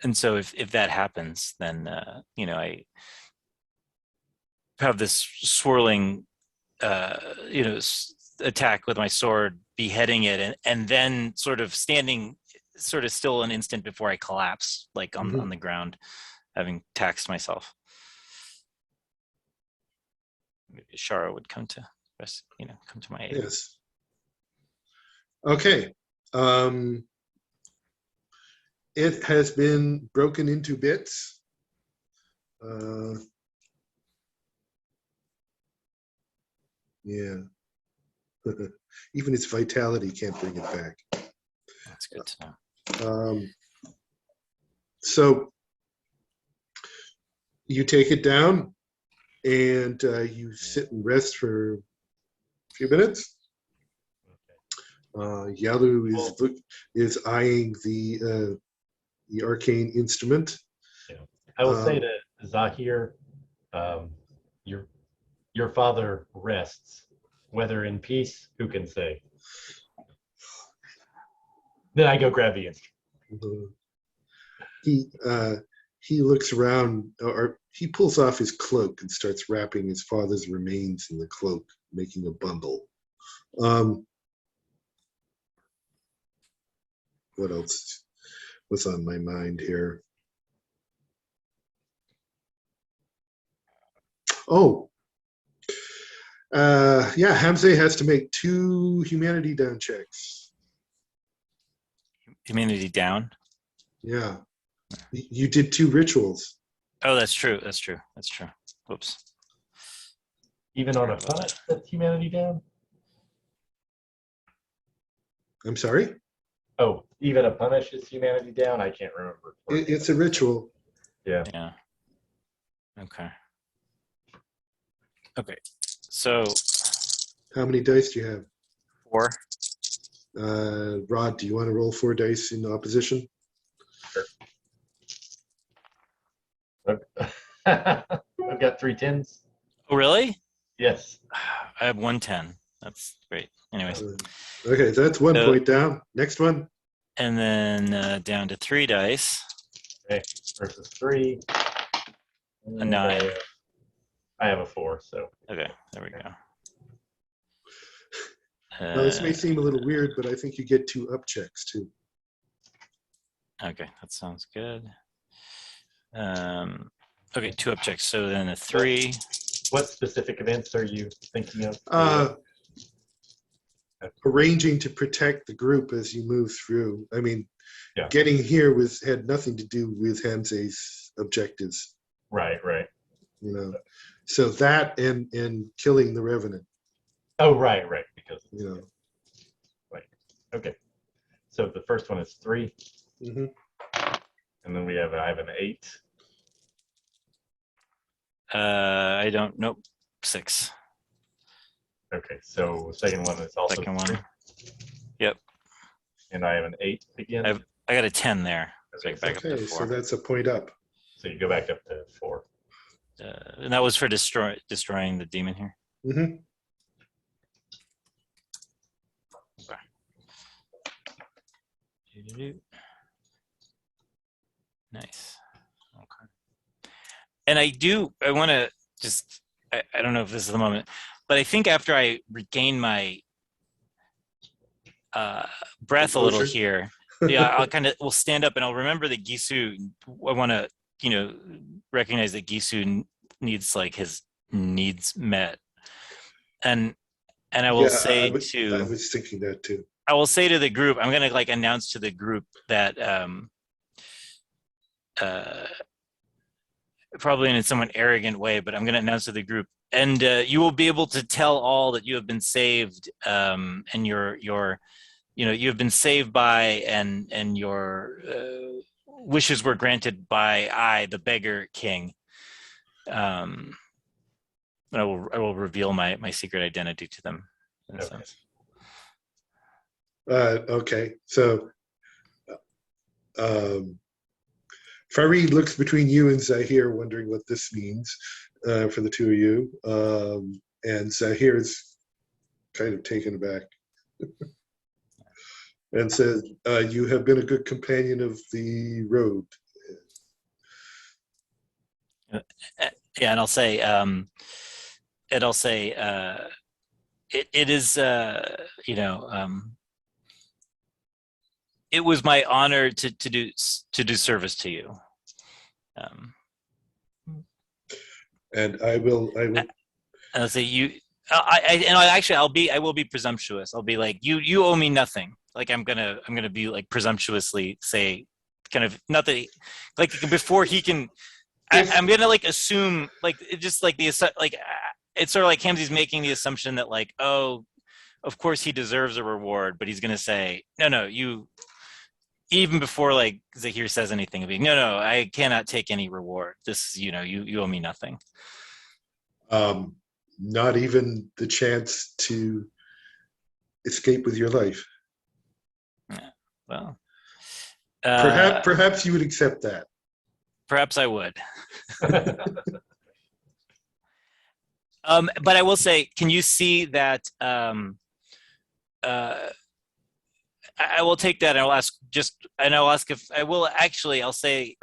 And so if that happens, then I have this swirling attack with my sword, beheading it, and then sort of standing sort of still an instant before I collapse, like on the ground, having taxed myself. Maybe Shara would come to my aid. Yes. Okay. It has been broken into bits. Yeah. Even its vitality can't bring it back. That's good to know. So you take it down and you sit and rest for a few minutes. Yalu is eyeing the arcane instrument. Yeah. I will say to Zahir, your father rests, whether in peace, who can say? Then I go grab the instrument. He looks around, or he pulls off his cloak and starts wrapping his father's remains in the cloak, making a bundle. What else was on my mind here? Oh, yeah, Hamze has to make 2 humanity down checks. Humanity down? Yeah. You did 2 rituals. Oh, that's true. That's true. Whoops. Even on a punish, that's humanity down? I'm sorry? Oh, even a punish is humanity down? I can't remember. It's a ritual. Yeah. Okay. So How many dice do you have? 4. Rod, do you want to roll 4 dice in opposition? Sure. I've got 3 10s. Oh, really? Yes. I have 1 10. That's great. Anyways. Okay, that's 1 point down. Next one. And then down to 3 dice. Okay, versus 3. A 9. I have a 4, so. Okay, there we go. Now, this may seem a little weird, but I think you get 2 up checks too. Okay, that sounds good. Okay, 2 up checks. So then a 3. What specific events are you thinking of? Arranging to protect the group as you move through. I mean, getting here had nothing to do with Hamze's objectives. Right. You know, so that and killing the Revenant. Oh, right. Because right. Okay. So the first one is 3. Mm-hmm. And then I have an 8. I don't. Nope. 6. Okay, so second one is also Second 3. one. Yep. And I have an 8 again. I got a 10 there. So back up to 4. So that's a point up. So you go back up to 4. And that was for destroying the demon here. Mm-hmm. Okay. Nice. Okay. And I want to just, I don't know if this is the moment, but I think after I regain my breath a little here, I'll we'll stand up and I'll remember that Gisu, I want to, recognize that Gisu needs his needs met. And I will I was thinking that too. I will say to the group, I'm going to announce to the group that probably in a somewhat arrogant way, but I'm going to announce to the group, and you will be able to tell all that you have been saved, and you have been saved by, and your wishes were granted by I, the beggar king. I will reveal my secret identity to them. In a sense. Okay, so Farid looks between you and Zahir, wondering what this means for the 2 of you. And Zahir is kind of taken aback and says, you have been a good companion of the road. Yeah, and I'll say, it is, it was my honor to do service to you. And I will. I'll say I will be presumptuous. I'll be like, you owe me nothing. Like I'm gonna be like presumptuously say, kind of not that he, like before he can. If I'm gonna like assume like it just like like it's sort of like Hamzy's making the assumption that like, oh, of course he deserves a reward, but he's gonna say, no, you, even before like Zahir says anything, be no, I cannot take any reward. This, you owe me nothing. um, not even the chance to escape with your life. Yeah, well, Perhaps you would accept that. perhaps I would. But I will say, can you see that? I will take that, and I'll ask if I will actually. I'll say.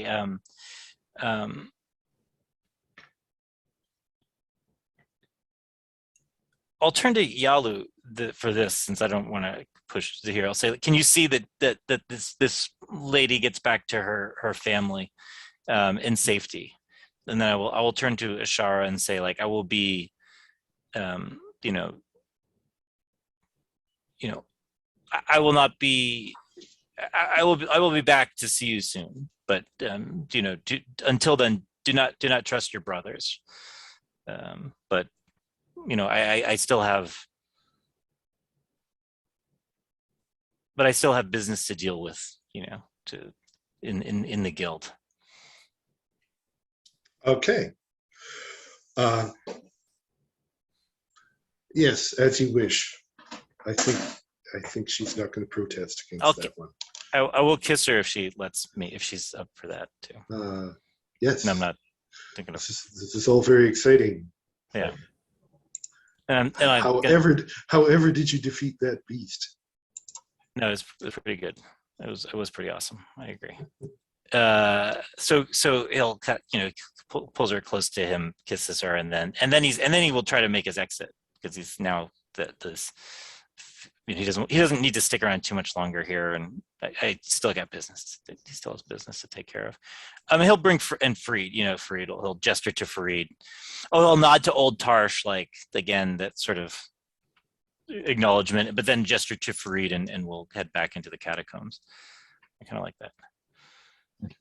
Um, I'll turn to Yalu for this, since I don't want to push to here. I'll say, can you see that this lady gets back to her family in safety? And then I will turn to Ashara and say, like, I will be, you know, I will not be. I will be back to see you soon. But until then, do not trust your brothers. But I still have. But I still have business to deal with, in the guild. Okay. Yes, as you wish. I think she's not going to protest against that one. I will kiss her if she's up for that too. Yes. And I'm not thinking of this is all very exciting. Yeah. However, did you defeat that beast? No, it was pretty good. It was pretty awesome. I agree. So he'll pulls her close to him, kisses her, and then he will try to make his exit, because he's now he doesn't need to stick around too much longer here, and I still got business. He still has business to take care of. He'll bring Farid. Farid. He'll gesture to Farid. Oh, he'll nod to old Tarsh, like again that sort of acknowledgement, but then gesture to Farid, and we'll head back into the catacombs. I kind of like that.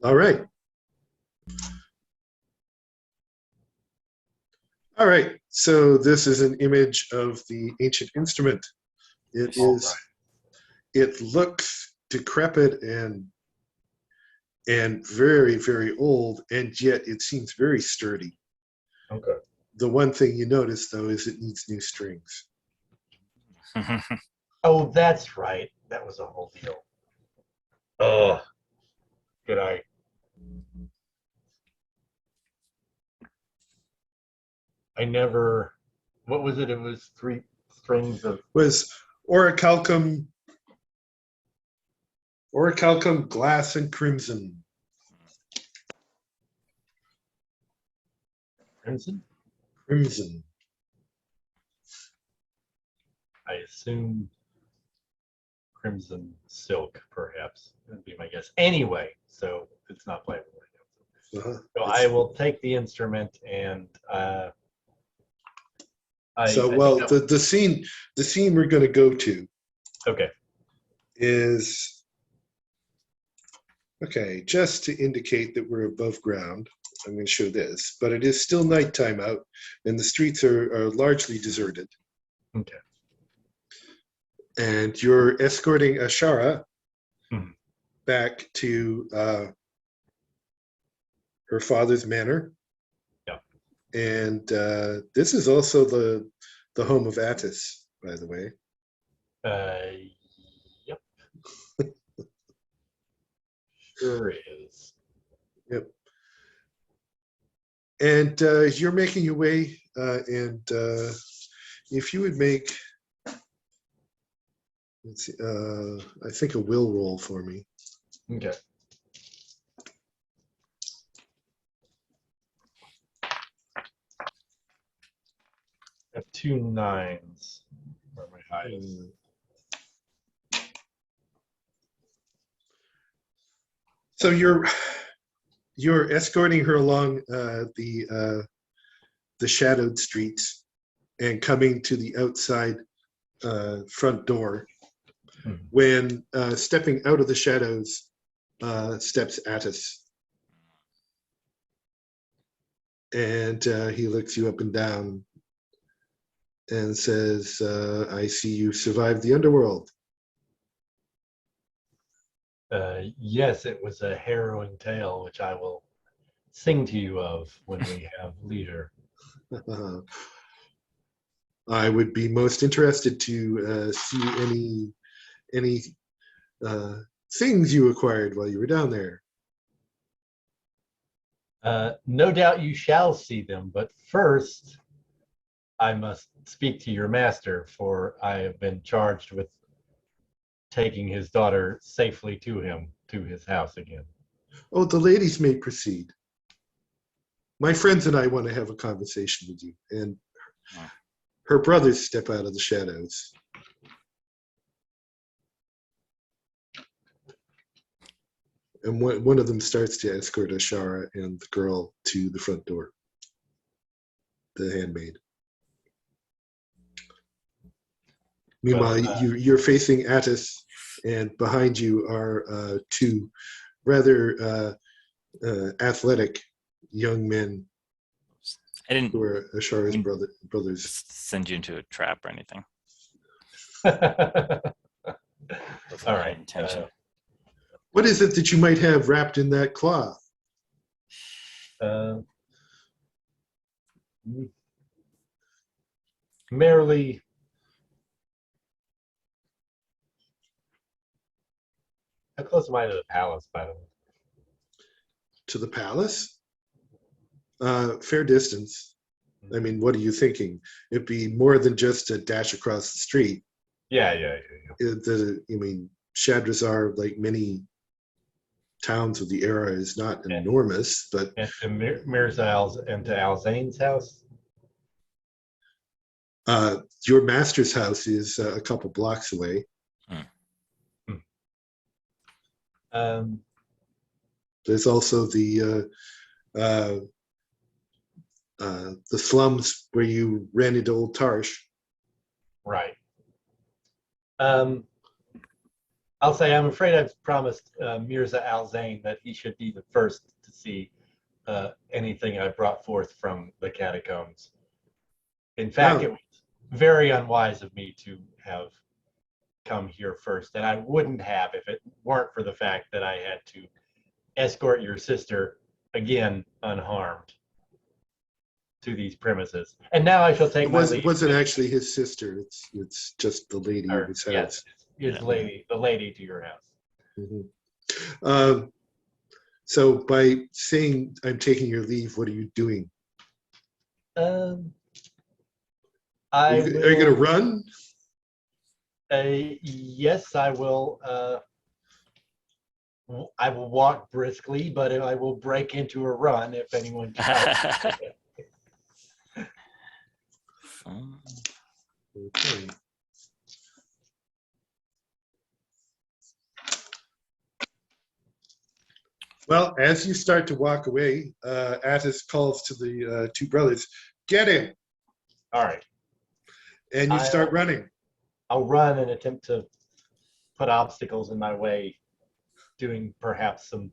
All right. All right. So this is an image of the ancient instrument. It looks decrepit and very, very old, and yet it seems very sturdy. Okay. The one thing you notice, though, is it needs new strings. Oh, that's right. That was a whole deal. Oh, good eye. I never. What was it? It was 3 strings of. Was orichalcum, glass, and crimson. Crimson? Crimson. I assume crimson silk, perhaps. That'd be my guess. Anyway, so it's not playable right now. Uh-huh. So I will take the instrument and. The scene we're going to go to. Okay. Is okay. Just to indicate that we're above ground, I'm going to show this, but it is still nighttime out, and the streets are largely deserted. Okay. And you're escorting Ashara back to her father's manor. Yeah. And this is also the home of Attis, by the way. Yep. Sure is. Yep. And you're making your way, and if you would make, let's see, I think a will roll for me. Okay. I have 2 9s. Where my highest. So you're escorting her along the shadowed streets, and coming to the outside front door, when stepping out of the shadows steps Attis. And he looks you up and down and says, I see you survived the underworld. Yes, it was a harrowing tale, which I will sing to you of when we have leisure. I would be most interested to see any things you acquired while you were down there. No doubt you shall see them, but first I must speak to your master, for I have been charged with taking his daughter safely to his house again. Oh, the ladies may proceed. My friends and I want to have a conversation with you. And her brothers step out of the shadows. And one of them starts to escort Ashara and the girl to the front door, the handmaid. Meanwhile, you're facing Attis, and behind you are two rather athletic young men. I didn't. Who are Ashara's brothers. Send you into a trap or anything. All right. Intention. What is it that you might have wrapped in that cloth? Merely how close am I to the palace, by the way? To the palace? Fair distance. I mean, what are you thinking? It'd be more than just a dash across the street. Yeah. I mean, Shadrazar, like many towns of the era, is not enormous, but... And to Mirza and to Alzane's house? Your master's house is a couple blocks away. There's also the slums where you ran into Old Tarsh. Right. I'll say I'm afraid I've promised Mirza Alzane that he should be the first to see anything I brought forth from the catacombs. In fact, it was very unwise of me to have come here first, and I wouldn't have if it weren't for the fact that I had to escort your sister, again unharmed, to these premises. And now I shall take my leave. It wasn't actually his sister. It's just the lady of his house. Yes, the lady to your house. Mm-hmm. So by saying I'm taking your leave, what are you doing? Are you going to run? Yes, I will. I will walk briskly, but I will break into a run if anyone can. Okay. Well, as you start to walk away, Attis calls to the two brothers, "Get him!" All right. And you start running. I'll run and attempt to put obstacles in my way, doing perhaps some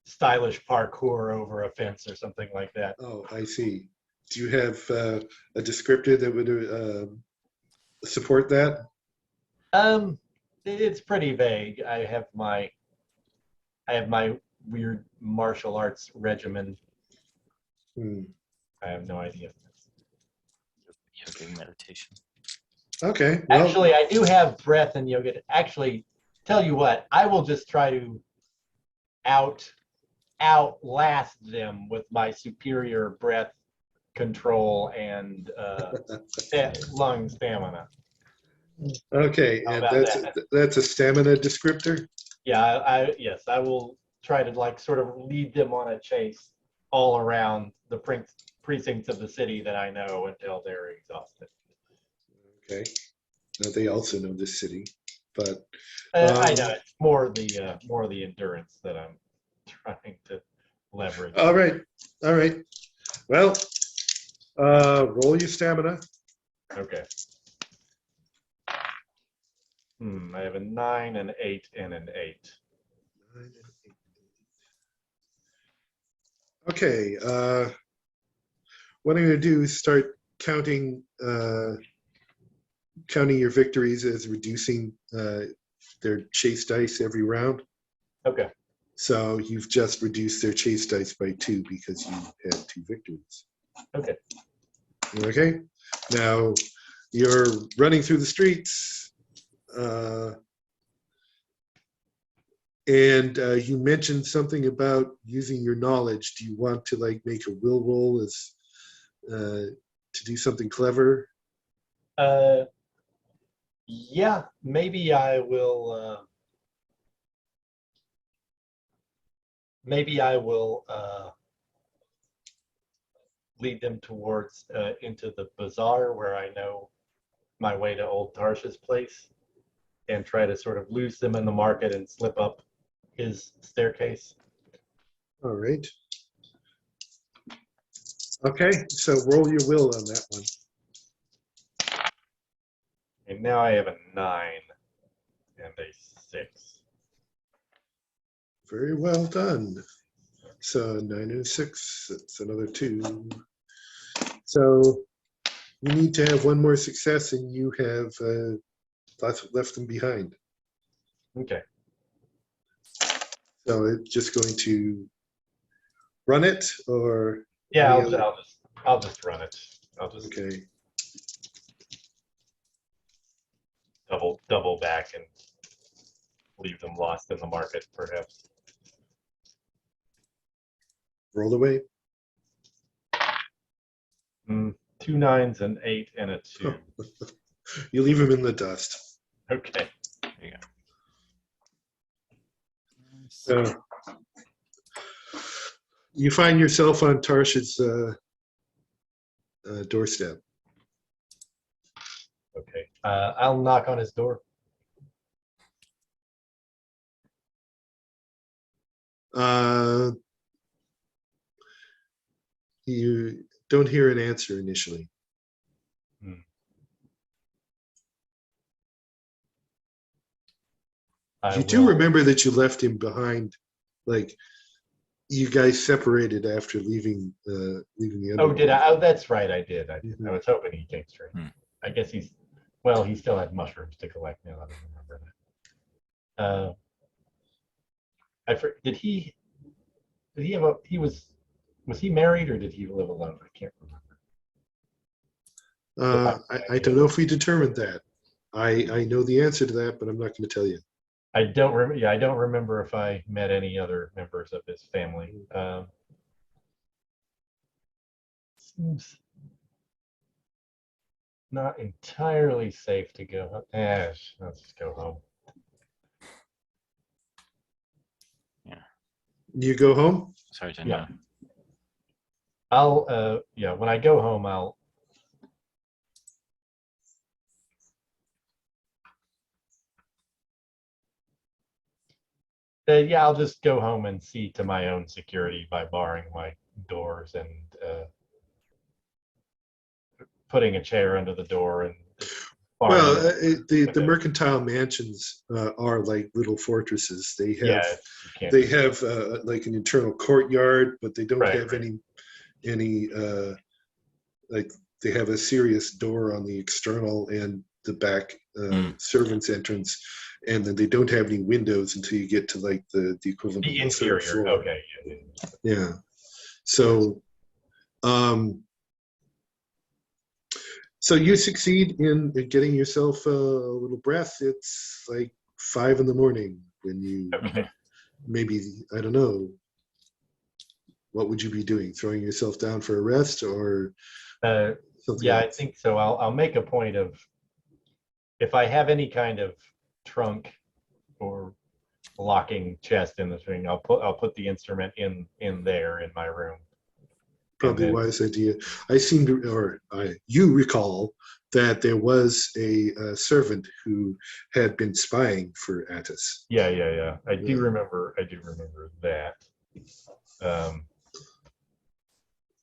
stylish parkour over a fence or something like that. Oh, I see. Do you have a descriptor that would support that? It's pretty vague. I have my weird martial arts regimen. I have no idea. Yoga meditation. Okay. Well, actually, I do have breath and yoga. Actually, tell you what, I will just try to outlast them with my superior breath control and lung stamina. Okay, and that's a stamina descriptor? Yeah, yes, I will try to sort of lead them on a chase all around the precincts of the city that I know until they're exhausted. Okay. Now they also know this city, but I know it's more the endurance that I'm trying to leverage. All right. Well, Roll your stamina. Okay. I have a 9, an 8, and an 8. Okay. What I'm going to do is start counting your victories as reducing their chase dice every round. Okay. So you've just reduced their chase dice by 2 because you had 2 victories. Okay. Okay. Now you're running through the streets, and you mentioned something about using your knowledge. Do you want to like make a will roll as to do something clever? Yeah, maybe I will. Maybe I will lead them towards into the bazaar where I know my way to old Tarsha's place, and try to sort of lose them in the market and slip up his staircase. All right. Okay, so roll your will on that one. And now I have a 9 and a 6. Very well done. So 9 and 6, that's another 2. So you need to have one more success and you have left them behind. Okay. So it's just going to run it, or Yeah, I'll just run it. I'll just okay. double back and leave them lost in the market, perhaps. Roll away. 2 9s, an 8, and a 2. You leave them in the dust. Okay. There you go. So you find yourself on Tarsh's doorstep. Okay. I'll knock on his door. You don't hear an answer initially. You do remember that you left him behind, like you guys separated after leaving the underworld. Oh, did I? Oh, that's right. I did. I was hoping he came straight. I guess he still had mushrooms to collect. Now I don't remember that. Did he have was he married or did he live alone? I can't remember. I don't know if we determined that. I know the answer to that, but I'm not going to tell you. I don't remember. Yeah, I don't remember if I met any other members of his family. Seems not entirely safe to go. Let's just go home. Yeah. You go home? Sorry to know. I'll when I go home I'll I'll just go home and see to my own security by barring my doors and putting a chair under the door and the mercantile mansions are like little fortresses. They have like an internal courtyard, but they don't have any like they have a serious door on the external and the back servants entrance, and then they don't have any windows until you get to like the equivalent the of the third interior. floor. Okay. Yeah. So so you succeed in getting yourself a little breath. It's like 5 in the morning when you maybe, I don't know, what would you be doing? Throwing yourself down for a rest or something else? I think so. I'll make a point of, if I have any kind of trunk or locking chest in the thing, I'll put the instrument in there in my room. Probably a wise idea. You recall that there was a servant who had been spying for Attis. Yeah. I do remember that.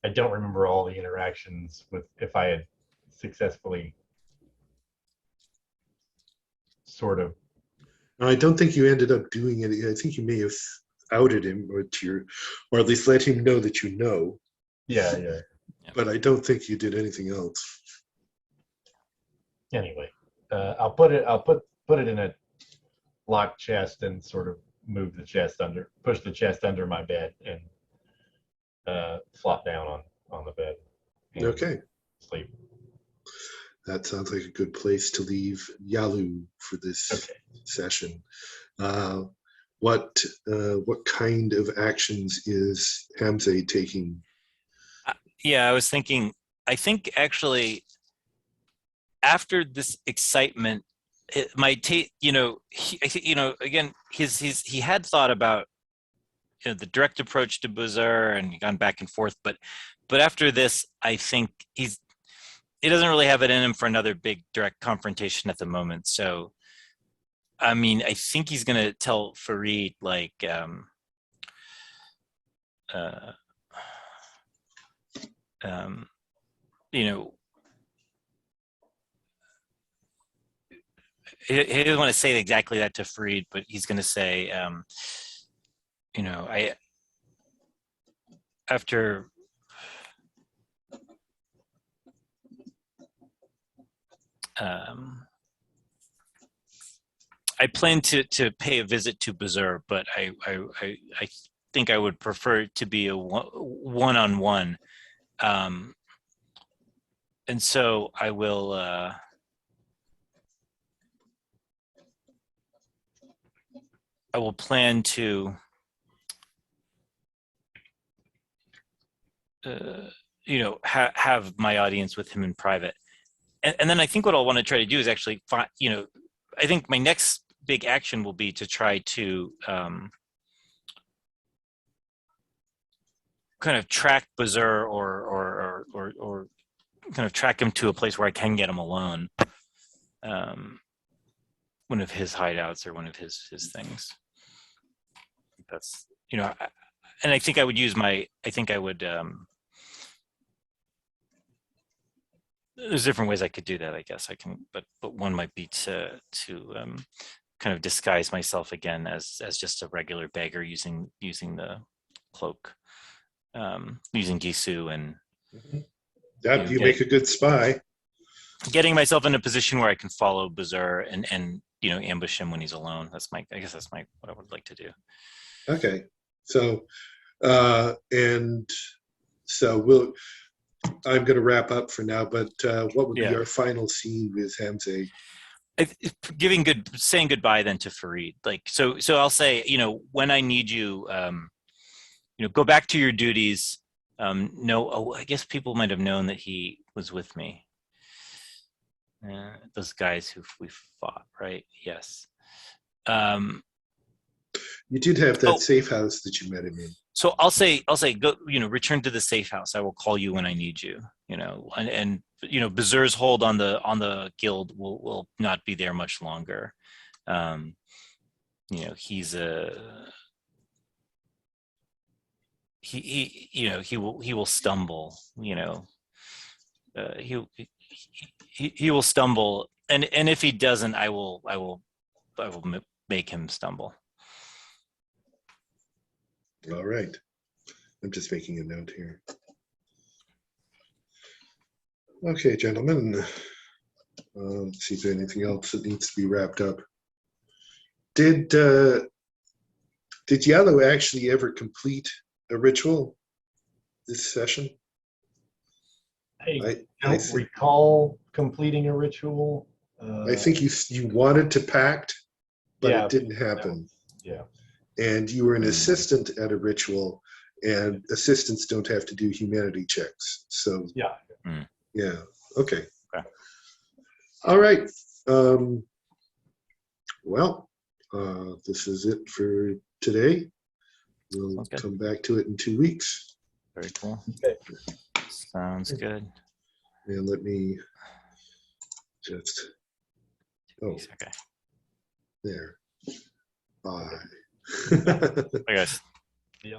I don't remember all the interactions with if I had successfully sort of. I don't think you ended up doing it. I think you may have outed him or at least let him know that you know. Yeah, yeah. But I don't think you did anything else. Anyway, I'll put it in a locked chest and sort of push the chest under my bed and flop down on the bed. And Okay. sleep. That sounds like a good place to leave Yalu for this session. What kind of actions is Hamze taking? Yeah, I was thinking. I think actually, after this excitement, it might take. I think again, he had thought about the direct approach to Buzzer and gone back and forth, but after this, I think he doesn't really have it in him for another big direct confrontation at the moment. So, I mean, I think he's gonna tell Fareed like, you know, he doesn't want to say exactly that to Fareed, but he's gonna say, I after. I plan to pay a visit to Bazaar, but I think I would prefer it to be a one-on-one. And so I will plan to have my audience with him in private. And then I think what I'll want to try to do is actually find, I think my next big action will be to try to kind of track Bazaar or kind of track him to a place where I can get him alone. One of his hideouts or one of his things. That's, and I think I would use there's different ways I could do that, I guess. I can, but one might be to kind of disguise myself again as just a regular beggar using the cloak, using Gisu and That you make a good spy. Getting myself in a position where I can follow Bazaar and ambush him when he's alone. What I would like to do. Okay, so I'm going to wrap up for now, but what would be our final scene with Hamze? Saying goodbye then to Fareed. Like, so I'll say, when I need you, go back to your duties. I guess people might have known that he was with me. Those guys who we fought, right? Yes. You did have that safe house that you met him in. So I'll say, go, return to the safe house. I will call you when I need you, and Bazaar's hold on the guild will not be there much longer. He's he will stumble, he will stumble. And if he doesn't, I will make him stumble. All right. I'm just making a note here. Okay, gentlemen. Let's see if there's anything else that needs to be wrapped up. Did Yellow actually ever complete a ritual this session? I don't recall completing a ritual. I think you wanted to pact, but it didn't happen. Yeah. And you were an assistant at a ritual, and assistants don't have to do humanity checks. So yeah. Okay. All right. Well, this is it for today. We'll come back to it in 2 weeks. Very cool. Okay. Sounds good. And let me just. Okay. There. Bye. Bye, guys.